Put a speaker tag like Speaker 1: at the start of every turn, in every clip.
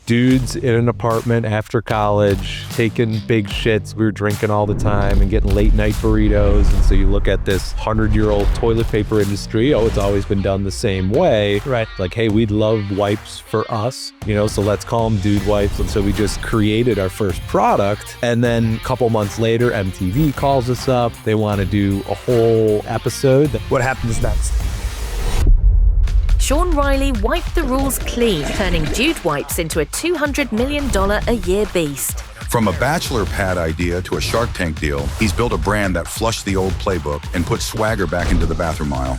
Speaker 1: dudes in an apartment after college, taking big shits. We were drinking all the time and getting late night burritos. And so you look at this 100-year-old toilet paper industry. Oh, it's always been done the same way.
Speaker 2: Right.
Speaker 1: Like, hey, we'd love wipes for us, so let's call them dude wipes. And so we just created our first product. And then a couple months later, MTV calls us up. They want to do a whole episode.
Speaker 2: What happens next?
Speaker 3: Sean Riley wiped the rules clean, turning Dude Wipes into a $200 million a year beast.
Speaker 4: From a bachelor pad idea to a Shark Tank deal, he's built a brand that flushed the old playbook and put swagger back into the bathroom aisle.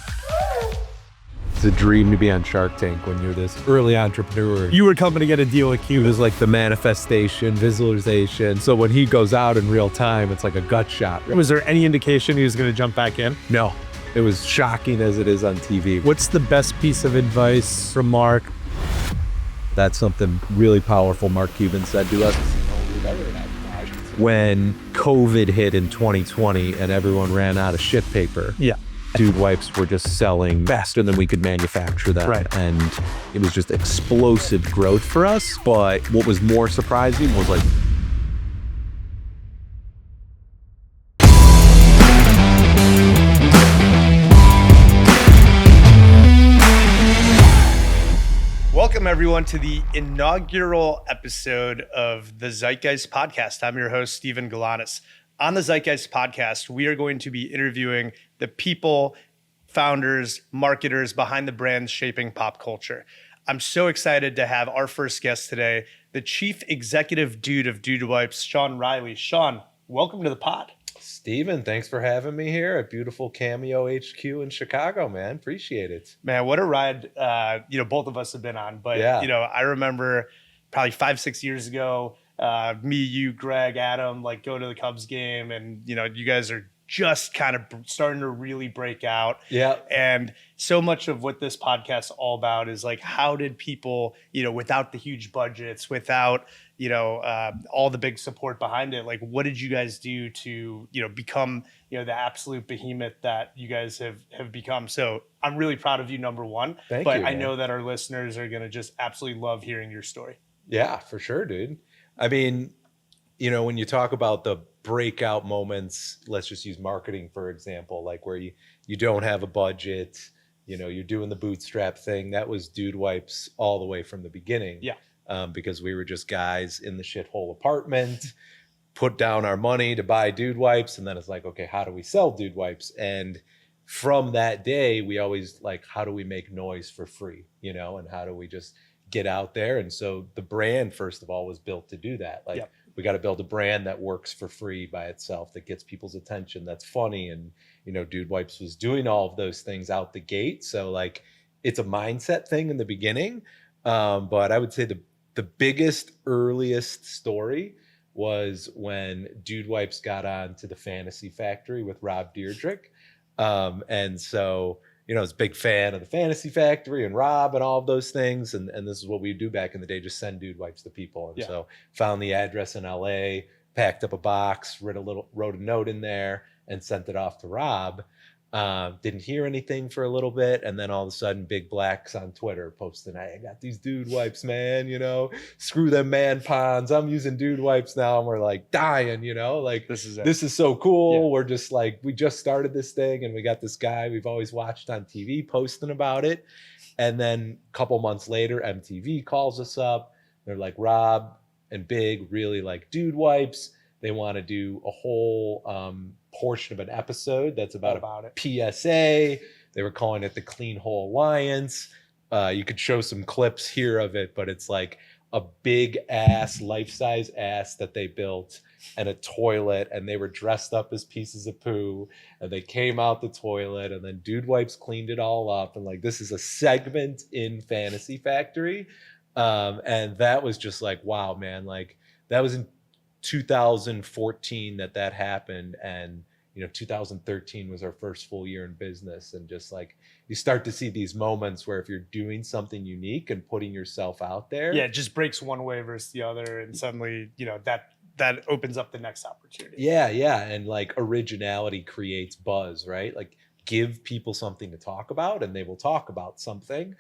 Speaker 1: It's a dream to be on Shark Tank when you're this early entrepreneur.
Speaker 2: You were coming to get a deal with
Speaker 1: It
Speaker 2: Cuban.
Speaker 1: was like the manifestation, visualization. So when he goes out in real time, it's like a gut shot.
Speaker 2: Was there any indication he was going to jump back in?
Speaker 1: No, it was shocking as it is on TV.
Speaker 2: What's the best piece of advice from Mark?
Speaker 1: That's something really powerful Mark Cuban said to us. When COVID hit in 2020 and everyone ran out of shit paper,
Speaker 2: Yeah.
Speaker 1: Dude Wipes were just selling faster than we could manufacture them.
Speaker 2: Right.
Speaker 1: And it was just explosive growth for us. But what was more surprising was like,
Speaker 2: Welcome, everyone, to the inaugural episode of the Zeitgeist podcast. I'm your host, Steven Galanis. On the Zeitgeist podcast, we are going to be interviewing the people, founders, marketers behind the brands shaping pop culture. I'm so excited to have our first guest today, the Chief Executive Dude of Dude Wipes, Sean Riley. Sean, welcome to the pod.
Speaker 1: Steven, thanks for having me here at beautiful Cameo HQ in Chicago, man. Appreciate it.
Speaker 2: Man, what a ride, both of us have been on. But,
Speaker 1: Yeah.
Speaker 2: I remember probably 5-6 years ago, me, you, Greg, Adam, go to the Cubs game. And, you guys are just kind of starting to really break out.
Speaker 1: Yeah.
Speaker 2: And so much of what this podcast is all about is how did people, without the huge budgets, without, all the big support behind it, what did you guys do to, become, the absolute behemoth that you guys have become? So I'm really proud of you, number one.
Speaker 1: Thank
Speaker 2: but
Speaker 1: you,
Speaker 2: I
Speaker 1: man.
Speaker 2: know that our listeners are going to just absolutely love hearing your story.
Speaker 1: Yeah, for sure, dude. I mean, when you talk about the breakout moments, let's just use marketing, for example, where you don't have a budget, you're doing the bootstrap thing. That was Dude Wipes all the way from the beginning.
Speaker 2: Yeah.
Speaker 1: Because we were just guys in the shithole apartment, put down our money to buy Dude Wipes. And then it's like, okay, how do we sell Dude Wipes? And from that day, we always how do we make noise for free, and how do we just get out there? And so the brand, first of all, was built to do that.
Speaker 2: Yep.
Speaker 1: We got to build a brand that works for free by itself, that gets people's attention, that's funny. And, Dude Wipes was doing all of those things out the gate. So it's a mindset thing in the beginning. But I would say the biggest, earliest story was when Dude Wipes got on to the Fantasy Factory with Rob Dyrdek. And so, I was a big fan of the Fantasy Factory and Rob and all of those things. And this is what we do back in the day, just send Dude Wipes to people. And so found the address in LA, packed up a box, wrote a note in there and sent it off to Rob. Didn't hear anything for a little bit. And then all of a sudden, Big Black's on Twitter posting, I got these Dude Wipes, man, screw them man ponds. I'm using Dude Wipes now. And we're dying,
Speaker 2: This is it.
Speaker 1: This is so cool.
Speaker 2: Yeah.
Speaker 1: We're just we just started this thing and we got this guy we've always watched on TV posting about it. And then a couple months later, MTV calls us up. They're like, Rob and Big really like Dude Wipes. They want to do a whole portion of an episode that's about
Speaker 2: About it.
Speaker 1: PSA. They were calling it the Clean Hole Alliance. You could show some clips here of it, but it's a big ass, life-size ass that they built and a toilet, and they were dressed up as pieces of poo, and they came out the toilet, and then Dude Wipes cleaned it all up, and this is a segment in Fantasy Factory. And that was just wow, man. That was in 2014 that happened, and 2013 was our first full year in business. And just you start to see these moments where if you're doing something unique and putting yourself out there,
Speaker 2: Yeah, it just breaks one way versus the other. And suddenly, that opens up the next opportunity.
Speaker 1: yeah, and originality creates buzz, right? Give people something to talk about and they will talk about something.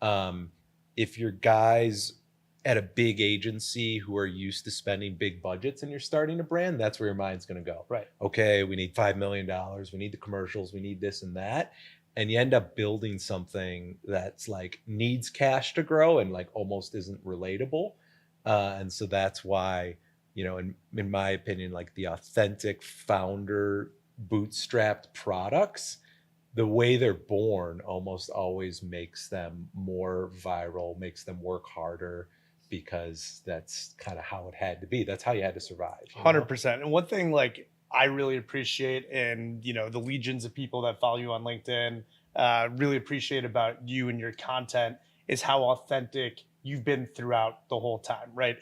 Speaker 1: If your guys at a big agency who are used to spending big budgets and you're starting a brand, that's where your mind's going to go.
Speaker 2: Right.
Speaker 1: Okay, we need $5 million. We need the commercials. We need this and that. And you end up building something that's like needs cash to grow and like almost isn't relatable. And so that's why, you know, in my opinion, like the authentic founder bootstrapped products, the way they're born almost always makes them more viral, makes them work harder, because that's kind of how it had to be. That's how you had to survive.
Speaker 2: 100%. And one thing like I really appreciate, and you know, the legions of people that follow you on LinkedIn really appreciate about you and your content is how authentic you've been throughout the whole time, right?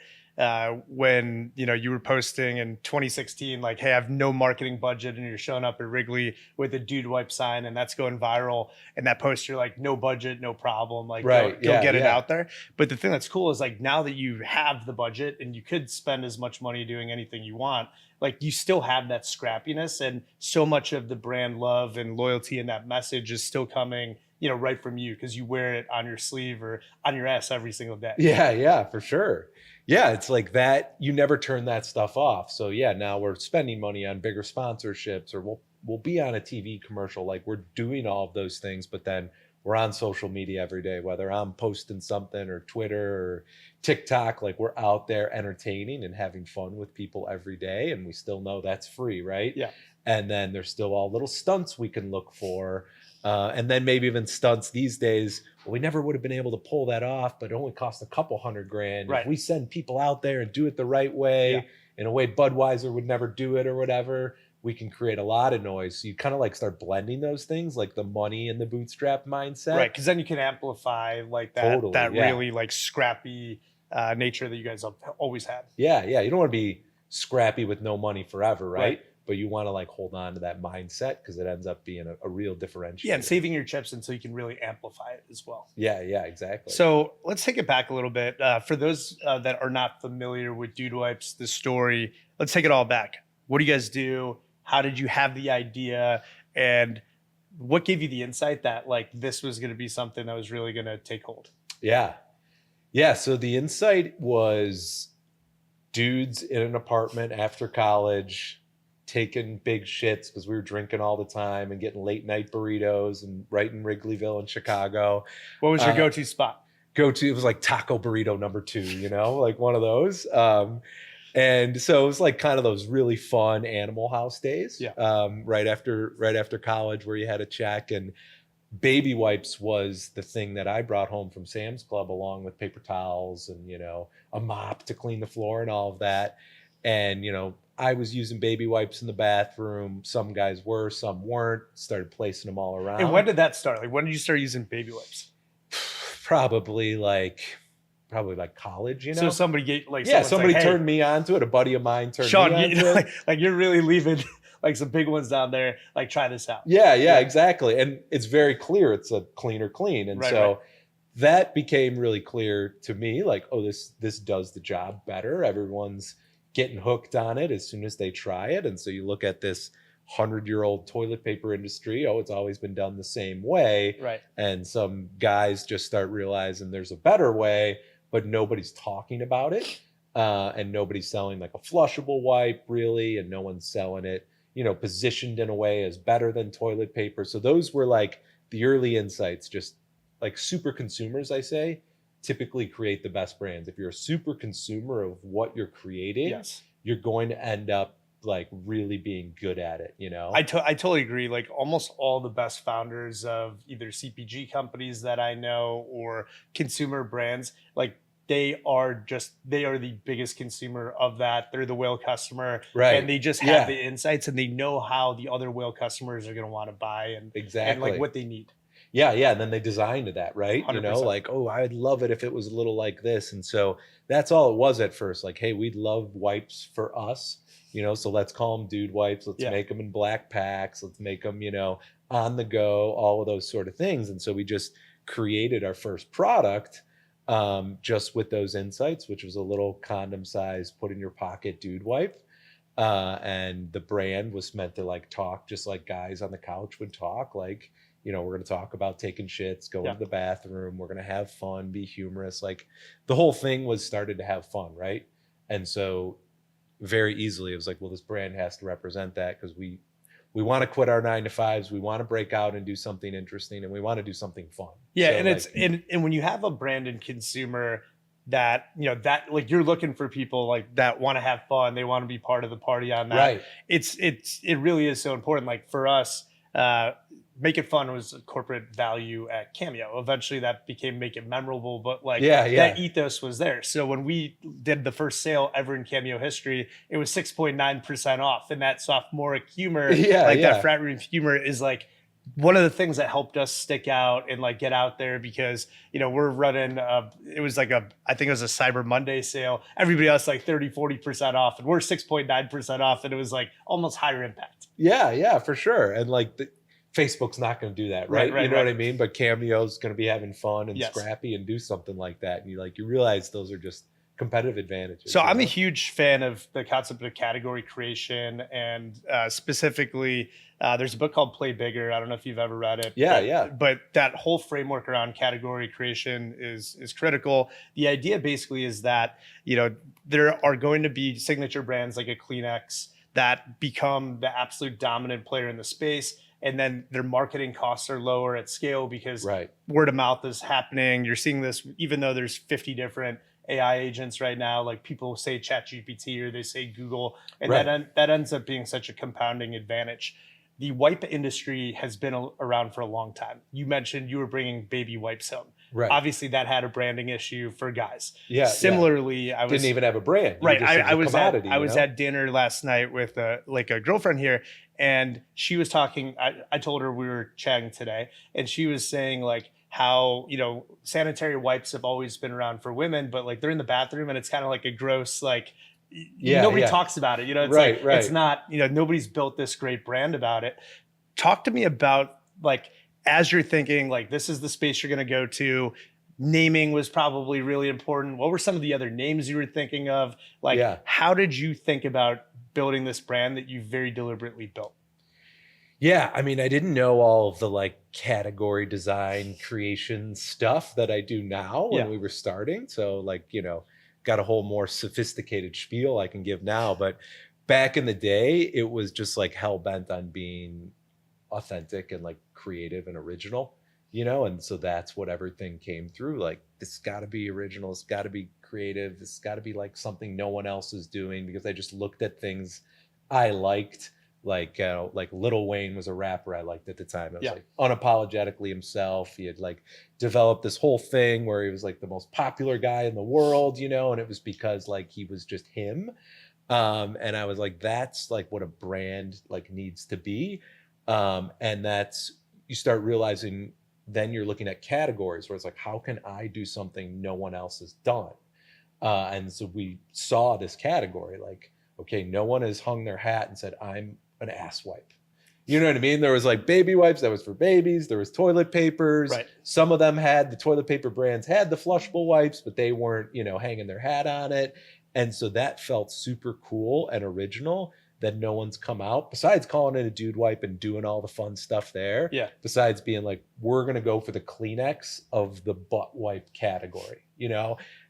Speaker 2: When, you know, you were posting in 2016, like, hey, I have no marketing budget, and you're showing up at Wrigley with a dude wipe sign, and that's going viral. And that post, you're like, no budget, no problem. Like,
Speaker 1: right.
Speaker 2: go get it out there. But the thing that's cool is like, now that you have the budget and you could spend as much money doing anything you want, like you still have that scrappiness, and so much of the brand love and loyalty and that message is still coming, you know, right from you, because you wear it on your sleeve or on your ass every single day.
Speaker 1: Yeah, for sure. Yeah, it's like that. You never turn that stuff off. So yeah, now we're spending money on bigger sponsorships, or we'll be on a TV commercial. Like we're doing all of those things, but then we're on social media every day, whether I'm posting something or Twitter or TikTok, like we're out there entertaining and having fun with people every day. And we still know that's free, right?
Speaker 2: Yeah.
Speaker 1: And then there's still all little stunts we can look for. And then maybe even stunts these days, well, we never would have been able to pull that off, but it only cost a couple $100,000.
Speaker 2: Right.
Speaker 1: If we send people out there and do it the right way, in a way Budweiser would never do it or whatever, we can create a lot of noise. So you kind of like start blending those things, like the money and the bootstrap mindset.
Speaker 2: Right, because then you can amplify like that, really like scrappy nature that you guys have always had.
Speaker 1: Yeah. You don't want to be scrappy with no money forever, right? But you want to like hold on to that mindset, because it ends up being a real differentiator.
Speaker 2: Yeah, and saving your chips until you can really amplify it as well.
Speaker 1: Yeah, exactly.
Speaker 2: So let's take it back a little bit. For those that are not familiar with Dude Wipes, the story, let's take it all back. What do you guys do? How did you have the idea? And what gave you the insight that like this was going to be something that was really going to take hold?
Speaker 1: Yeah. So the insight was dudes in an apartment after college, taking big shits because we were drinking all the time and getting late night burritos, and right in Wrigleyville in Chicago.
Speaker 2: What was your go-to spot?
Speaker 1: It was like taco burrito number 2, you know, like one of those. And so it was like kind of those really fun Animal House days.
Speaker 2: Yeah.
Speaker 1: Right after college, where you had a check, and baby wipes was the thing that I brought home from Sam's Club, along with paper towels and, you know, a mop to clean the floor and all of that. And, you know, I was using baby wipes in the bathroom. Some guys were, some weren't. Started placing them all around.
Speaker 2: And when did that start? Like, when did you start using baby wipes?
Speaker 1: Probably like college, you know?
Speaker 2: So somebody gave like,
Speaker 1: somebody
Speaker 2: like, hey,
Speaker 1: turned me on to it. A buddy of mine turned
Speaker 2: Sean,
Speaker 1: me on to it.
Speaker 2: Like you're really leaving like some big ones down there. Like, try this out.
Speaker 1: Yeah, exactly. And it's very clear it's a cleaner clean. And that became really clear to me. Like, oh, this does the job better. Everyone's getting hooked on it as soon as they try it. And so you look at this 100-year-old toilet paper industry. Oh, it's always been done the same way.
Speaker 2: Right.
Speaker 1: And some guys just start realizing there's a better way, but nobody's talking about it. And nobody's selling like a flushable wipe really. And no one's selling it, you know, positioned in a way as better than toilet paper. So those were like the early insights. Just like super consumers, I say, typically create the best brands. If you're a super consumer of what you're creating, you're going to end up like really being good at it, you know?
Speaker 2: I totally agree. Like almost all the best founders of either CPG companies that I know or consumer brands, like they are the biggest consumer of that. They're the whale customer,
Speaker 1: right?
Speaker 2: And they just have the insights, and they know how the other whale customers are going to want to buy and like what they need.
Speaker 1: Yeah. And then they designed that, right?
Speaker 2: 100%.
Speaker 1: You know, like, oh, I'd love it if it was a little like this. And so that's all it was at first. Like, hey, we'd love wipes for us, you know, so let's call them dude wipes. Let's make them in black packs. Let's make them, you know, on the go, all of those sort of things. And so we just created our first product just with those insights, which was a little condom size, put in your pocket dude wipe. And the brand was meant to like talk just like guys on the couch would talk, like, we're going to talk about taking shits, going
Speaker 2: Yeah.
Speaker 1: to the bathroom. We're going to have fun, be humorous. Like the whole thing was started to have fun. Right. And so very easily it was like, well, this brand has to represent that because we want to quit our 9-to-5s. We want to break out and do something interesting, and we want to do something fun.
Speaker 2: Yeah.
Speaker 1: So,
Speaker 2: And it's, and when you have a brand and consumer that, that like you're looking for people like that want to have fun, they want to be part of the party on that.
Speaker 1: Right.
Speaker 2: It really is so important. Like for us, Make It Fun was a corporate value at Cameo. Eventually that became Make It Memorable, but like that ethos was there. So when we did the first sale ever in Cameo history, it was 6.9% off. And that sophomoric humor, that frat room humor is like one of the things that helped us stick out and like get out there because, we're running, it was like I think it was a Cyber Monday sale. Everybody else like 30-40% off and we're 6.9% off. And it was like almost higher impact.
Speaker 1: Yeah, for sure. And like Facebook's not going to do that, right? You know what I mean? But Cameo's going to be having fun and scrappy and do something like that. And you realize those are just competitive advantages.
Speaker 2: So I'm a huge fan of the concept of category creation and specifically there's a book called Play Bigger. I don't know if you've ever read it. But that whole framework around category creation is critical. The idea basically is that, there are going to be signature brands like a Kleenex that become the absolute dominant player in the space. And then their marketing costs are lower at scale because word of mouth is happening. You're seeing this, even though there's 50 different AI agents right now, like people say ChatGPT or they say Google, and that ends up being such a compounding advantage. The wipe industry has been around for a long time. You mentioned you were bringing baby wipes home.
Speaker 1: Right.
Speaker 2: Obviously, that had a branding issue for guys.
Speaker 1: Yeah.
Speaker 2: Similarly, I
Speaker 1: didn't even have a brand.
Speaker 2: Right. I was at dinner last night with a girlfriend here, and she was talking. I told her we were chatting today, and she was saying like how sanitary wipes have always been around for women, but like they're in the bathroom, and it's kind of like a gross like. Nobody talks about it. It's it's not. Nobody's built this great brand about it. Talk to me about like. As you're thinking, like, this is the space you're going to go to, naming was probably really important. What were some of the other names you were thinking of? Like, how did you think about building this brand that you very deliberately built?
Speaker 1: Yeah, I mean, I didn't know all of the like category design creation stuff that I do now when we were starting. So like, got a whole more sophisticated spiel I can give now. But back in the day, it was just like hell bent on being authentic and like creative and original, and so that's what everything came through. Like, this got to be original, it's got to be creative, it's got to be like something no one else is doing, because I just looked at things I liked, like Lil Wayne was a rapper I liked at the time. It was like unapologetically himself. He had like developed this whole thing where he was like the most popular guy in the world, and it was because like he was just him. And I was like, that's like what a brand like needs to be. And that's, you start realizing then you're looking at categories where it's like, how can I do something no one else has done? And so we saw this category like, okay, no one has hung their hat and said, I'm an ass wipe. You know what I mean? There was like baby wipes that was for babies. There was toilet papers.
Speaker 2: Right.
Speaker 1: Some of them had, the toilet paper brands had the flushable wipes, but they weren't, hanging their hat on it. And so that felt super cool and original. That no one's come out, besides calling it a dude wipe and doing all the fun stuff there. Yeah. Besides being like, we're going to go for the Kleenex of the butt wipe category,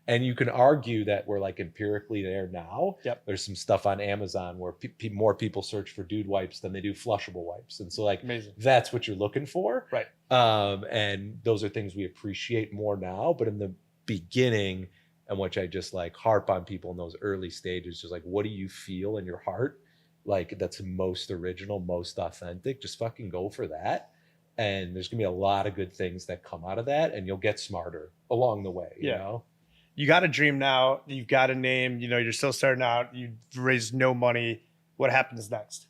Speaker 1: And you can argue that we're like empirically there now. Yep. There's some stuff on Amazon where more people search for dude wipes than they do flushable wipes. And so like, that's what you're looking for. Right. And those are things we appreciate more now. But in the beginning, and which I just like harp on people in those early stages, just like, what do you feel in your heart? Like that's most original, most authentic, just fucking go for that. And there's gonna be a lot of good things that come out of that, and you'll get smarter along the way, you know?
Speaker 2: You got a dream now, you've got a name, you're still starting out, you've raised no money. What happens next?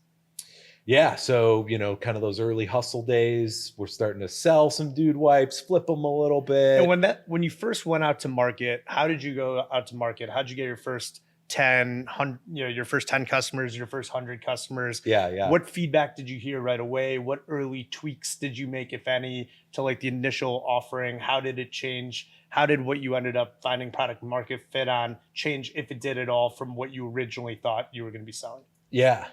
Speaker 1: Yeah, so, kind of those early hustle days, we're starting to sell some dude wipes, flip them a little bit.
Speaker 2: And when you first went out to market, how did you go out to market? How'd you get your first 10, your first 10 customers, your first 100 customers?
Speaker 1: Yeah.
Speaker 2: What feedback did you hear right away? What early tweaks did you make, if any, to like the initial offering? How did it change? How did what you ended up finding product market fit on change, if it did at all, from what you originally thought you were going to be selling?
Speaker 1: Yeah,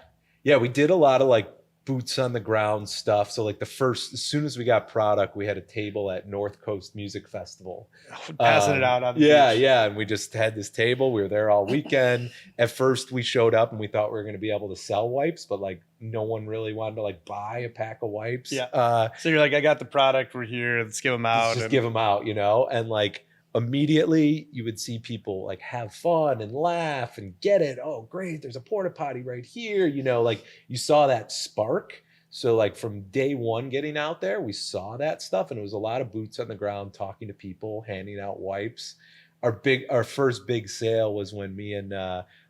Speaker 1: we did a lot of like boots on the ground stuff. So like as soon as we got product, we had a table at North Coast Music Festival.
Speaker 2: Passing it out on the
Speaker 1: Yeah,
Speaker 2: beach.
Speaker 1: yeah. And we just had this table. We were there all weekend. At first we showed up and we thought we were going to be able to sell wipes, but like no one really wanted to like buy a pack of wipes.
Speaker 2: Yeah. So you're like, I got the product. We're here. Let's give them out.
Speaker 1: Just give them out, and like immediately you would see people like have fun and laugh and get it. Oh, great. There's a porta potty right here. Like you saw that spark. So like from day one getting out there, we saw that stuff, and it was a lot of boots on the ground, talking to people, handing out wipes. Our first big sale was when me and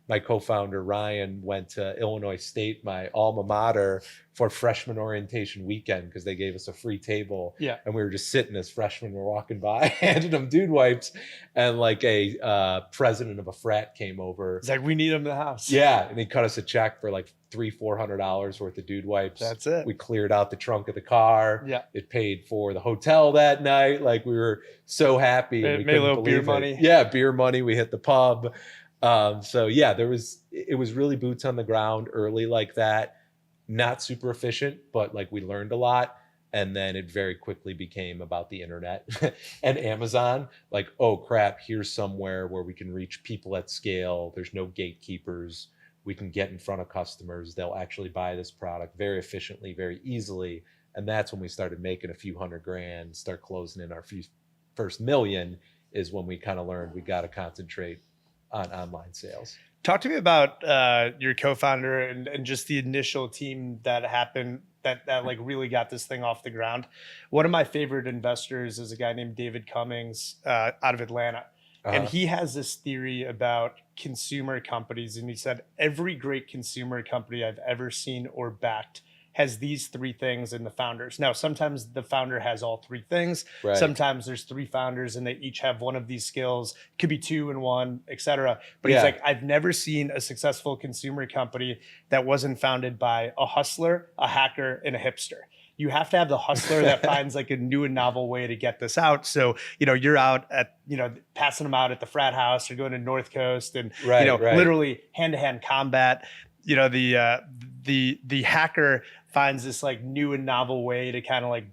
Speaker 1: my co-founder Ryan went to Illinois State, my alma mater, for freshman orientation weekend because they gave us a free table.
Speaker 2: Yeah.
Speaker 1: And we were just sitting as freshmen were walking by, handed them dude wipes, and like a president of a frat came over.
Speaker 2: It's like, we need them in the house.
Speaker 1: Yeah, and he cut us a check for like $300-$400 worth of dude wipes.
Speaker 2: That's it.
Speaker 1: We cleared out the trunk of the car.
Speaker 2: Yeah.
Speaker 1: It paid for the hotel that night. Like we were so happy.
Speaker 2: It
Speaker 1: We
Speaker 2: made a
Speaker 1: couldn't
Speaker 2: little beer
Speaker 1: believe it.
Speaker 2: money.
Speaker 1: Yeah, beer money. We hit the pub. So yeah, it was really boots on the ground early like that. Not super efficient, but like we learned a lot. And then it very quickly became about the internet and Amazon. Like, oh crap, here's somewhere where we can reach people at scale. There's no gatekeepers. We can get in front of customers. They'll actually buy this product very efficiently, very easily. And that's when we started making a few $100,000, start closing in our first $1 million, is when we kind of learned we got to concentrate on online sales.
Speaker 2: Talk to me about your co-founder and just the initial team that happened that like really got this thing off the ground. One of my favorite investors is a guy named David Cummings out of Atlanta. And he has this theory about consumer companies. And he said, every great consumer company I've ever seen or backed has these three things in the founders. Now, sometimes the founder has all three things.
Speaker 1: Right.
Speaker 2: Sometimes there's three founders and they each have one of these skills. Could be two and one, et cetera. But he's like, I've never seen a successful consumer company that wasn't founded by a hustler, a hacker, and a hipster. You have to have the hustler that finds like a new and novel way to get this out. So, you're out at, passing them out at the frat house or going to North Coast and, literally hand-to-hand combat. The hacker finds this like new and novel way to kind of like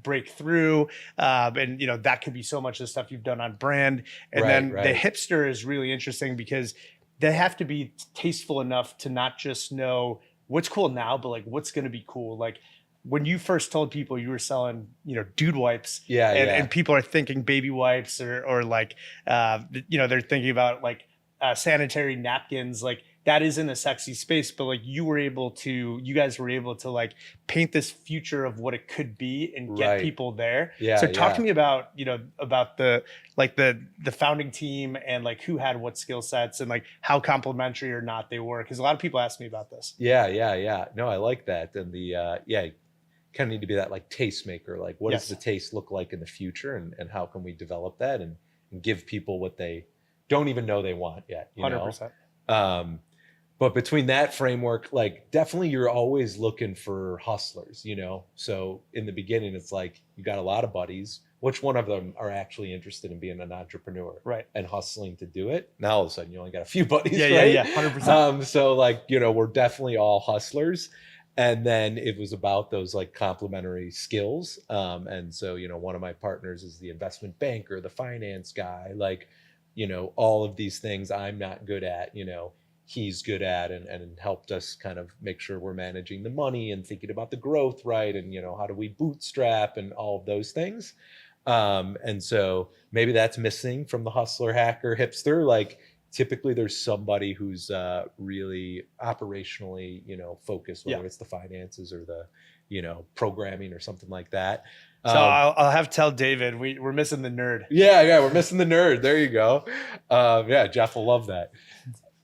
Speaker 2: break through. And, that could be so much of the stuff you've done on brand. And then the hipster is really interesting because they have to be tasteful enough to not just know what's cool now, but like what's going to be cool. Like, when you first told people you were selling, dude wipes, and people are thinking baby wipes or like, they're thinking about like sanitary napkins, like that isn't a sexy space, but like you guys were able to like paint this future of what it could be and get people there. So talk to me about, about the founding team and like who had what skill sets and like how complementary or not they were. Cause a lot of people ask me about this.
Speaker 1: Yeah. No, I like that. And kind of need to be that like tastemaker. Like what does the taste look like in the future and how can we develop that and give people what they don't even know they want yet,
Speaker 2: 100%.
Speaker 1: But between that framework, like definitely you're always looking for hustlers, So in the beginning, it's like you got a lot of buddies. Which one of them are actually interested in being an entrepreneur, and hustling to do it? Now all of a sudden you only got a few buddies, right?
Speaker 2: Yeah, 100%.
Speaker 1: So like we're definitely all hustlers. And then it was about those like complementary skills. And so, one of my partners is the investment banker, the finance guy, like, all of these things I'm not good at, he's good at and helped us kind of make sure we're managing the money and thinking about the growth, right? And, how do we bootstrap and all of those things. And so maybe that's missing from the hustler, hacker, hipster. Like typically there's somebody who's really operationally, focused, whether it's the finances or the, programming or something like that.
Speaker 2: So I'll have to tell David, we're missing the nerd.
Speaker 1: Yeah, we're missing the nerd. There you go. Jeff will love that.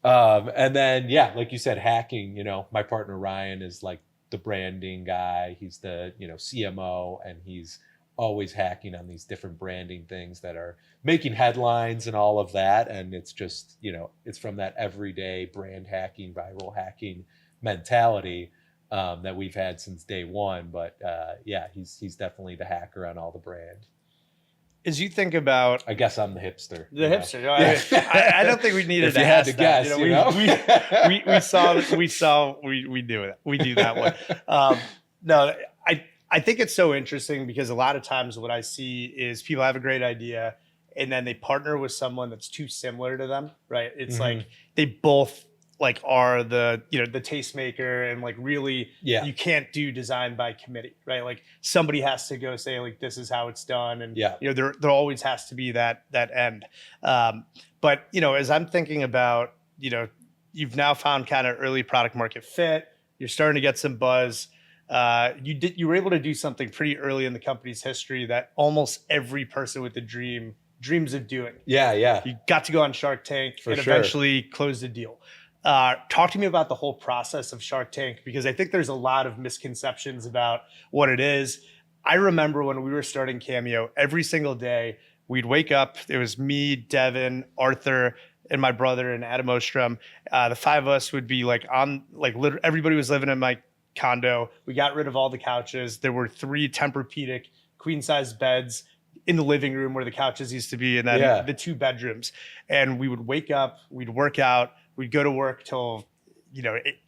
Speaker 1: And then, like you said, hacking, my partner Ryan is like the branding guy. He's the, CMO, and he's always hacking on these different branding things that are making headlines and all of that. And it's just, it's from that everyday brand hacking, viral hacking mentality that we've had since day one. But he's definitely the hacker on all the brand.
Speaker 2: As you think about
Speaker 1: I guess I'm the hipster.
Speaker 2: the hipster, no, I don't think we needed
Speaker 1: If
Speaker 2: to
Speaker 1: you had
Speaker 2: ask
Speaker 1: to
Speaker 2: that.
Speaker 1: guess,
Speaker 2: We do it. We do that one. No, I think it's so interesting because a lot of times what I see is people have a great idea and then they partner with someone that's too similar to them, right? It's like they both like are the tastemaker and like really you can't do design by committee, right? Like somebody has to go say like this is how it's done, and there always has to be that end. But as I'm thinking about you've now found kind of early product market fit, you're starting to get some buzz. You were able to do something pretty early in the company's history that almost every person with a dream dreams of doing.
Speaker 1: Yeah.
Speaker 2: You got to go on Shark Tank and eventually closed a deal. Talk to me about the whole process of Shark Tank, because I think there's a lot of misconceptions about what it is. I remember when we were starting Cameo, every single day we'd wake up. It was me, Devin, Arthur, and my brother and Adam Ostrom. The five of us would be everybody was living in my condo. We got rid of all the couches. There were 3 Tempur-Pedic queen-size beds in the living room where the couches used to be, and then the 2 bedrooms. And we would wake up, we'd work out, we'd go to work till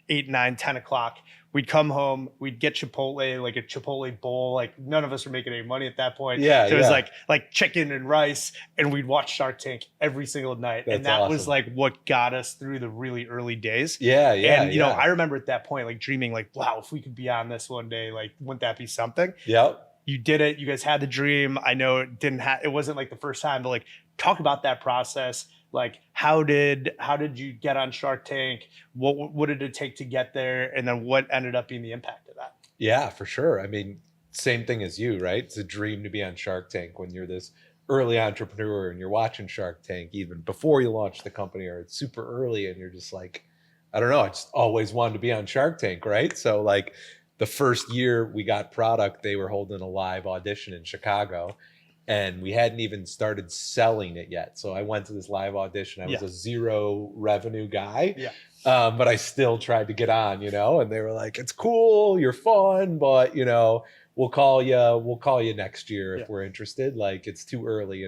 Speaker 2: 8, 9, 10 o'clock. We'd come home, we'd get Chipotle, like a Chipotle bowl. Like none of us were making any money at that point. So it was like chicken and rice, and we'd watch Shark Tank every single night.
Speaker 1: That's
Speaker 2: and that
Speaker 1: awesome.
Speaker 2: was like what got us through the really early days.
Speaker 1: And
Speaker 2: I remember at that point like dreaming like, wow, if we could be on this one day, like wouldn't that be something?
Speaker 1: Yep.
Speaker 2: You did it. You guys had the dream. I know it wasn't like the first time, but like talk about that process. Like how did you get on Shark Tank? What did it take to get there? And then what ended up being the impact of that?
Speaker 1: Yeah, for sure. I mean, same thing as you, right? It's a dream to be on Shark Tank when you're this early entrepreneur and you're watching Shark Tank even before you launch the company, or it's super early and you're just like, I don't know, I just always wanted to be on Shark Tank, right? So like the first year we got product, they were holding a live audition in Chicago. And we hadn't even started selling it yet. So I went to this live audition. I was a 0 revenue guy, but I still tried to get on, and they were like, it's cool, you're fun, but, we'll call you next year if we're interested. Like it's too early,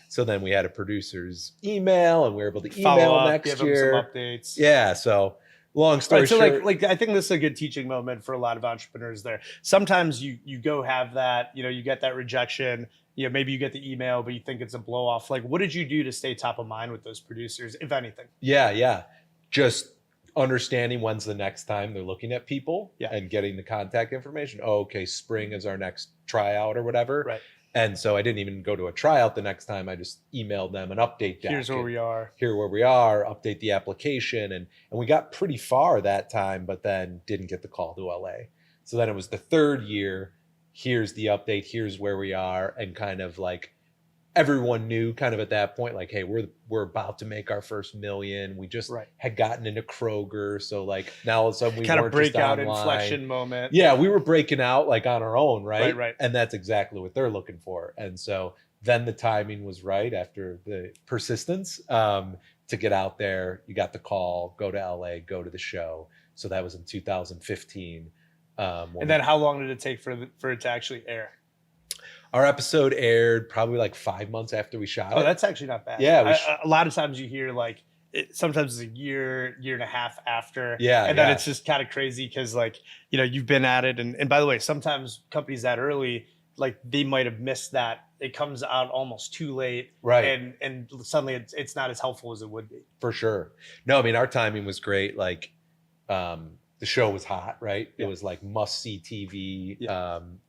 Speaker 1: So then we had a producer's email and we were able to email next year.
Speaker 2: Them some updates.
Speaker 1: Yeah. So long story short.
Speaker 2: So like I think this is a good teaching moment for a lot of entrepreneurs there. Sometimes you go have that, you get that rejection. Maybe you get the email, but you think it's a blow off. Like, what did you do to stay top of mind with those producers, if anything?
Speaker 1: Yeah. Just understanding when's the next time they're looking at people and getting the contact information. Oh, okay, spring is our next tryout or whatever.
Speaker 2: Right.
Speaker 1: And so I didn't even go to a tryout the next time. I just emailed them an update deck.
Speaker 2: Here's where we are.
Speaker 1: Update the application. And we got pretty far that time, but then didn't get the call to LA. So then it was the third year. Here's the update, here's where we are. And kind of like everyone knew kind of at that point, like, hey, we're about to make our first $1 million. We just had gotten into Kroger. So like now all of a sudden we
Speaker 2: kind
Speaker 1: weren't
Speaker 2: of breakout
Speaker 1: just online.
Speaker 2: inflection moment.
Speaker 1: Yeah, we were breaking out like on our own, right?
Speaker 2: Right.
Speaker 1: And that's exactly what they're looking for. And so then the timing was right after the persistence to get out there. You got the call, go to LA, go to the show. So that was in 2015.
Speaker 2: And then how long did it take for it to actually air?
Speaker 1: Our episode aired probably like 5 months after we shot it.
Speaker 2: Oh, that's actually not bad.
Speaker 1: Yeah.
Speaker 2: A lot of times you hear like, sometimes it's a year and a half after.
Speaker 1: Yeah.
Speaker 2: And then it's just kind of crazy because like, you've been at it. And by the way, sometimes companies that early, like they might have missed that. It comes out almost too late.
Speaker 1: Right.
Speaker 2: And suddenly it's not as helpful as it would be.
Speaker 1: For sure. No, I mean, our timing was great. Like, the show was hot, right? It was like must-see TV,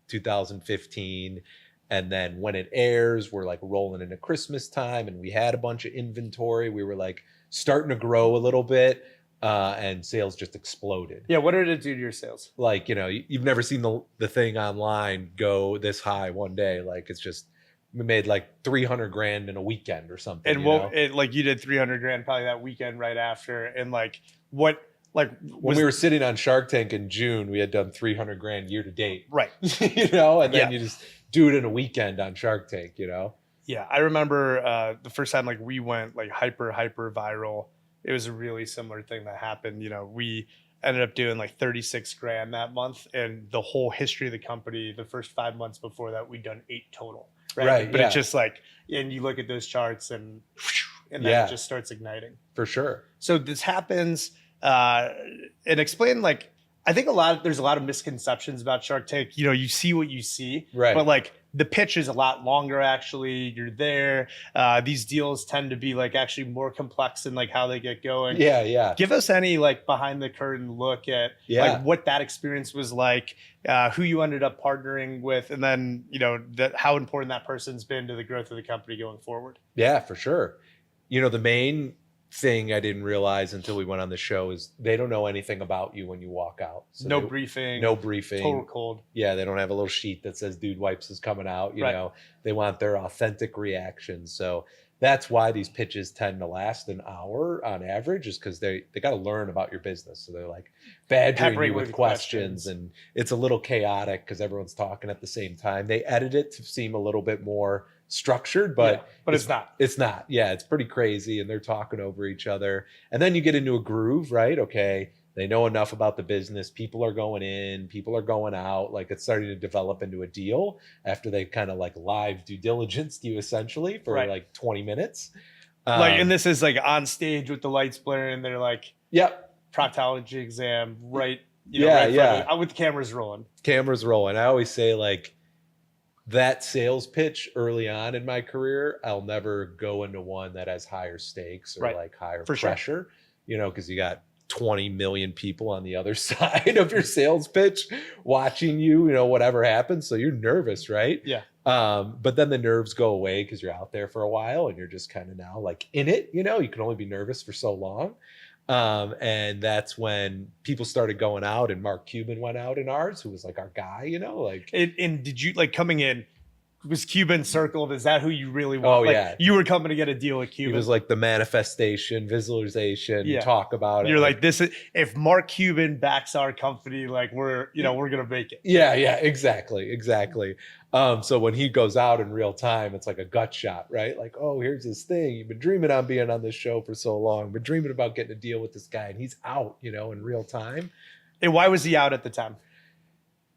Speaker 1: 2015. And then when it airs, we're like rolling into Christmas time and we had a bunch of inventory. We were like starting to grow a little bit and sales just exploded.
Speaker 2: Yeah, what did it do to your sales?
Speaker 1: Like, you've never seen the thing online go this high one day. Like it's just, we made like $300,000 in a weekend or something.
Speaker 2: And like you did $300,000 probably that weekend right after. And like when
Speaker 1: we were sitting on Shark Tank in June, we had done $300,000 year to date.
Speaker 2: Right.
Speaker 1: And then you just do it in a weekend on Shark Tank,
Speaker 2: Yeah. I remember the first time like we went like hyper viral. It was a really similar thing that happened. We ended up doing like $36,000 that month, and the whole history of the company, the first 5 months before that, we'd done 8 total. right? But
Speaker 1: yeah.
Speaker 2: it's just like, and you look at those charts and then
Speaker 1: Yeah.
Speaker 2: it just starts igniting.
Speaker 1: For sure.
Speaker 2: So this happens, and explain, like, I think there's a lot of misconceptions about Shark Tank. You know, you see what you see,
Speaker 1: Right.
Speaker 2: but like the pitch is a lot longer. Actually, you're there. These deals tend to be like actually more complex in like how they get going.
Speaker 1: Yeah.
Speaker 2: Give us any like behind the curtain look at like what that experience was like, who you ended up partnering with, and then, you know, how important that person's been to the growth of the company going forward.
Speaker 1: Yeah, for sure. You know, the main thing I didn't realize until we went on the show is they don't know anything about you when you walk out. So
Speaker 2: No
Speaker 1: they-
Speaker 2: briefing.
Speaker 1: No briefing.
Speaker 2: Total cold.
Speaker 1: Yeah, they don't have a little sheet that says Dude Wipes is coming out. You
Speaker 2: Right.
Speaker 1: know, they want their authentic reactions. So that's why these pitches tend to last an hour on average, is because they got to learn about your business. So they're like badgering
Speaker 2: Peppering
Speaker 1: you with
Speaker 2: with
Speaker 1: questions,
Speaker 2: questions.
Speaker 1: and it's a little chaotic because everyone's talking at the same time. They edit it to seem a little bit more structured, but
Speaker 2: Yeah, but it's not.
Speaker 1: It's not. Yeah, it's pretty crazy, and they're talking over each other. And then you get into a groove, right? Okay, they know enough about the business. People are going in, people are going out. Like, it's starting to develop into a deal after they've kind of like live due diligence you essentially for
Speaker 2: Right.
Speaker 1: like 20 minutes.
Speaker 2: Like, and this is like on stage with the lights blaring, and they're like,
Speaker 1: Yep.
Speaker 2: proctology exam, right? You know,
Speaker 1: Yeah,
Speaker 2: right in front
Speaker 1: yeah.
Speaker 2: of with the cameras rolling.
Speaker 1: Cameras rolling. I always say, like, that sales pitch early on in my career, I'll never go into one that has higher stakes or
Speaker 2: Right.
Speaker 1: like higher
Speaker 2: For sure.
Speaker 1: pressure, you know, because you got 20 million people on the other side of your sales pitch watching you, you know, whatever happens. So you're nervous, right?
Speaker 2: Yeah.
Speaker 1: But then the nerves go away because you're out there for a while and you're just kind of now like in it, you know, you can only be nervous for so long. And that's when people started going out, and Mark Cuban went out in ours, who was like our guy, you know, like,
Speaker 2: And did you, like, coming in, was Cuban circled? Is that who you really want?
Speaker 1: Oh,
Speaker 2: Like,
Speaker 1: yeah.
Speaker 2: You were coming to get a deal with
Speaker 1: he
Speaker 2: Cuban.
Speaker 1: was like the manifestation, visualization,
Speaker 2: Yeah.
Speaker 1: talk about it.
Speaker 2: You're like, this is, if Mark Cuban backs our company, like, we're going to make it.
Speaker 1: Yeah, exactly. So when he goes out in real time, it's like a gut shot, right? Like, oh, here's this thing. You've been dreaming on being on this show for so long, been dreaming about getting a deal with this guy, and he's out, you know, in real time.
Speaker 2: And why was he out at the time?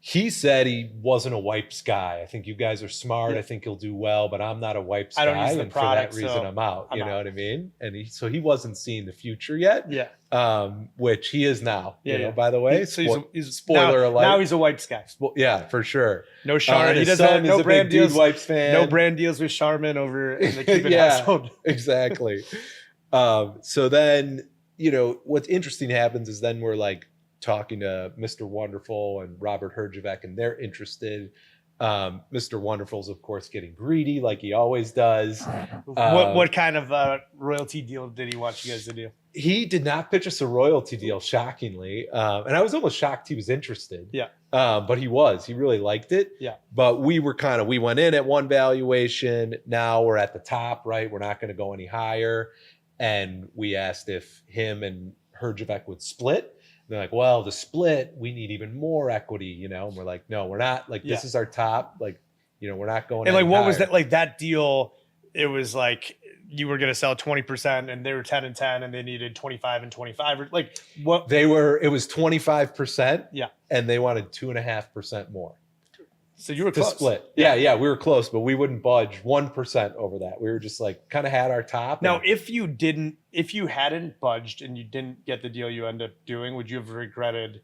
Speaker 1: He said he wasn't a wipes guy. I think you guys are smart.
Speaker 2: Yeah.
Speaker 1: I think you'll do well, but I'm not a wipes
Speaker 2: I don't
Speaker 1: guy.
Speaker 2: use the
Speaker 1: And
Speaker 2: product,
Speaker 1: for that reason,
Speaker 2: so
Speaker 1: I'm out.
Speaker 2: I'm
Speaker 1: You know
Speaker 2: out.
Speaker 1: what I mean? And he wasn't seeing the future yet.
Speaker 2: Yeah.
Speaker 1: Which he is now.
Speaker 2: Yeah,
Speaker 1: you know,
Speaker 2: yeah.
Speaker 1: by the way,
Speaker 2: So he's
Speaker 1: spoiler
Speaker 2: now,
Speaker 1: alert.
Speaker 2: Now he's a wipes guy.
Speaker 1: Yeah, for sure.
Speaker 2: No Charmin. He
Speaker 1: his
Speaker 2: doesn't have
Speaker 1: son is
Speaker 2: no
Speaker 1: a
Speaker 2: brand
Speaker 1: big Dude
Speaker 2: deals.
Speaker 1: Wipes fan.
Speaker 2: No brand deals with Charmin over in the Cuban
Speaker 1: Yeah.
Speaker 2: household.
Speaker 1: Exactly. So then, you know, what's interesting happens is then we're like talking to Mr. Wonderful and Robert Herjavec, and they're interested. Mr. Wonderful's, of course, getting greedy like he always does.
Speaker 2: What kind of royalty deal did he want you guys to do?
Speaker 1: He did not pitch us a royalty deal, shockingly. And I was almost shocked he was interested.
Speaker 2: Yeah.
Speaker 1: But he really liked it.
Speaker 2: Yeah.
Speaker 1: But we went in at one valuation. Now we're at the top, right? We're not going to go any higher. And we asked if him and Herjavec would split. They're like, well, to split, we need even more equity, you know? And we're like, no, we're not. Like, this is our top. Like, you know, we're not going
Speaker 2: And like,
Speaker 1: any
Speaker 2: what was
Speaker 1: higher.
Speaker 2: that? Like that deal, it was like you were going to sell 20% and they were 10 and 10 and they needed 25 and 25. Or like what?
Speaker 1: It was 25%.
Speaker 2: Yeah.
Speaker 1: And they wanted 2.5% more.
Speaker 2: So you were
Speaker 1: To
Speaker 2: close.
Speaker 1: split. Yeah, we were close, but we wouldn't budge 1% over that. We were just like kind of had our top.
Speaker 2: Now,
Speaker 1: and-
Speaker 2: if you hadn't budged and you didn't get the deal you end up doing, would you have regretted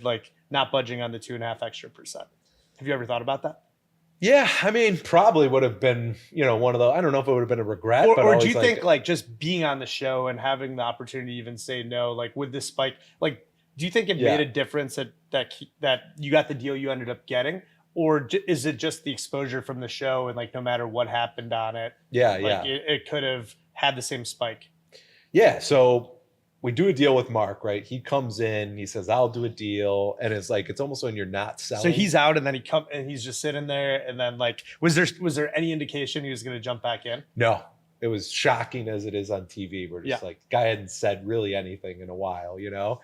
Speaker 2: like not budging on the 2.5 extra percent? Have you ever thought about that?
Speaker 1: yeah, I mean, probably would have been, you know, one of those. I don't know if it would have been a regret, but
Speaker 2: Or do
Speaker 1: always
Speaker 2: you think like just being on the show and having the opportunity to even say no, like with this spike, like do you think it
Speaker 1: Yeah.
Speaker 2: made a difference that you got the deal you ended up getting? Or is it just the exposure from the show and like no matter what happened on it,
Speaker 1: yeah,
Speaker 2: like it could have had the same spike?
Speaker 1: Yeah. So we do a deal with Mark, right? He comes in, he says, I'll do a deal. And it's like, it's almost when you're not selling.
Speaker 2: So he's out and then he's just sitting there and then like was there any indication he was going to jump back in?
Speaker 1: No, it was shocking as it is on TV. We're just like, guy hadn't said really anything in a while, you know?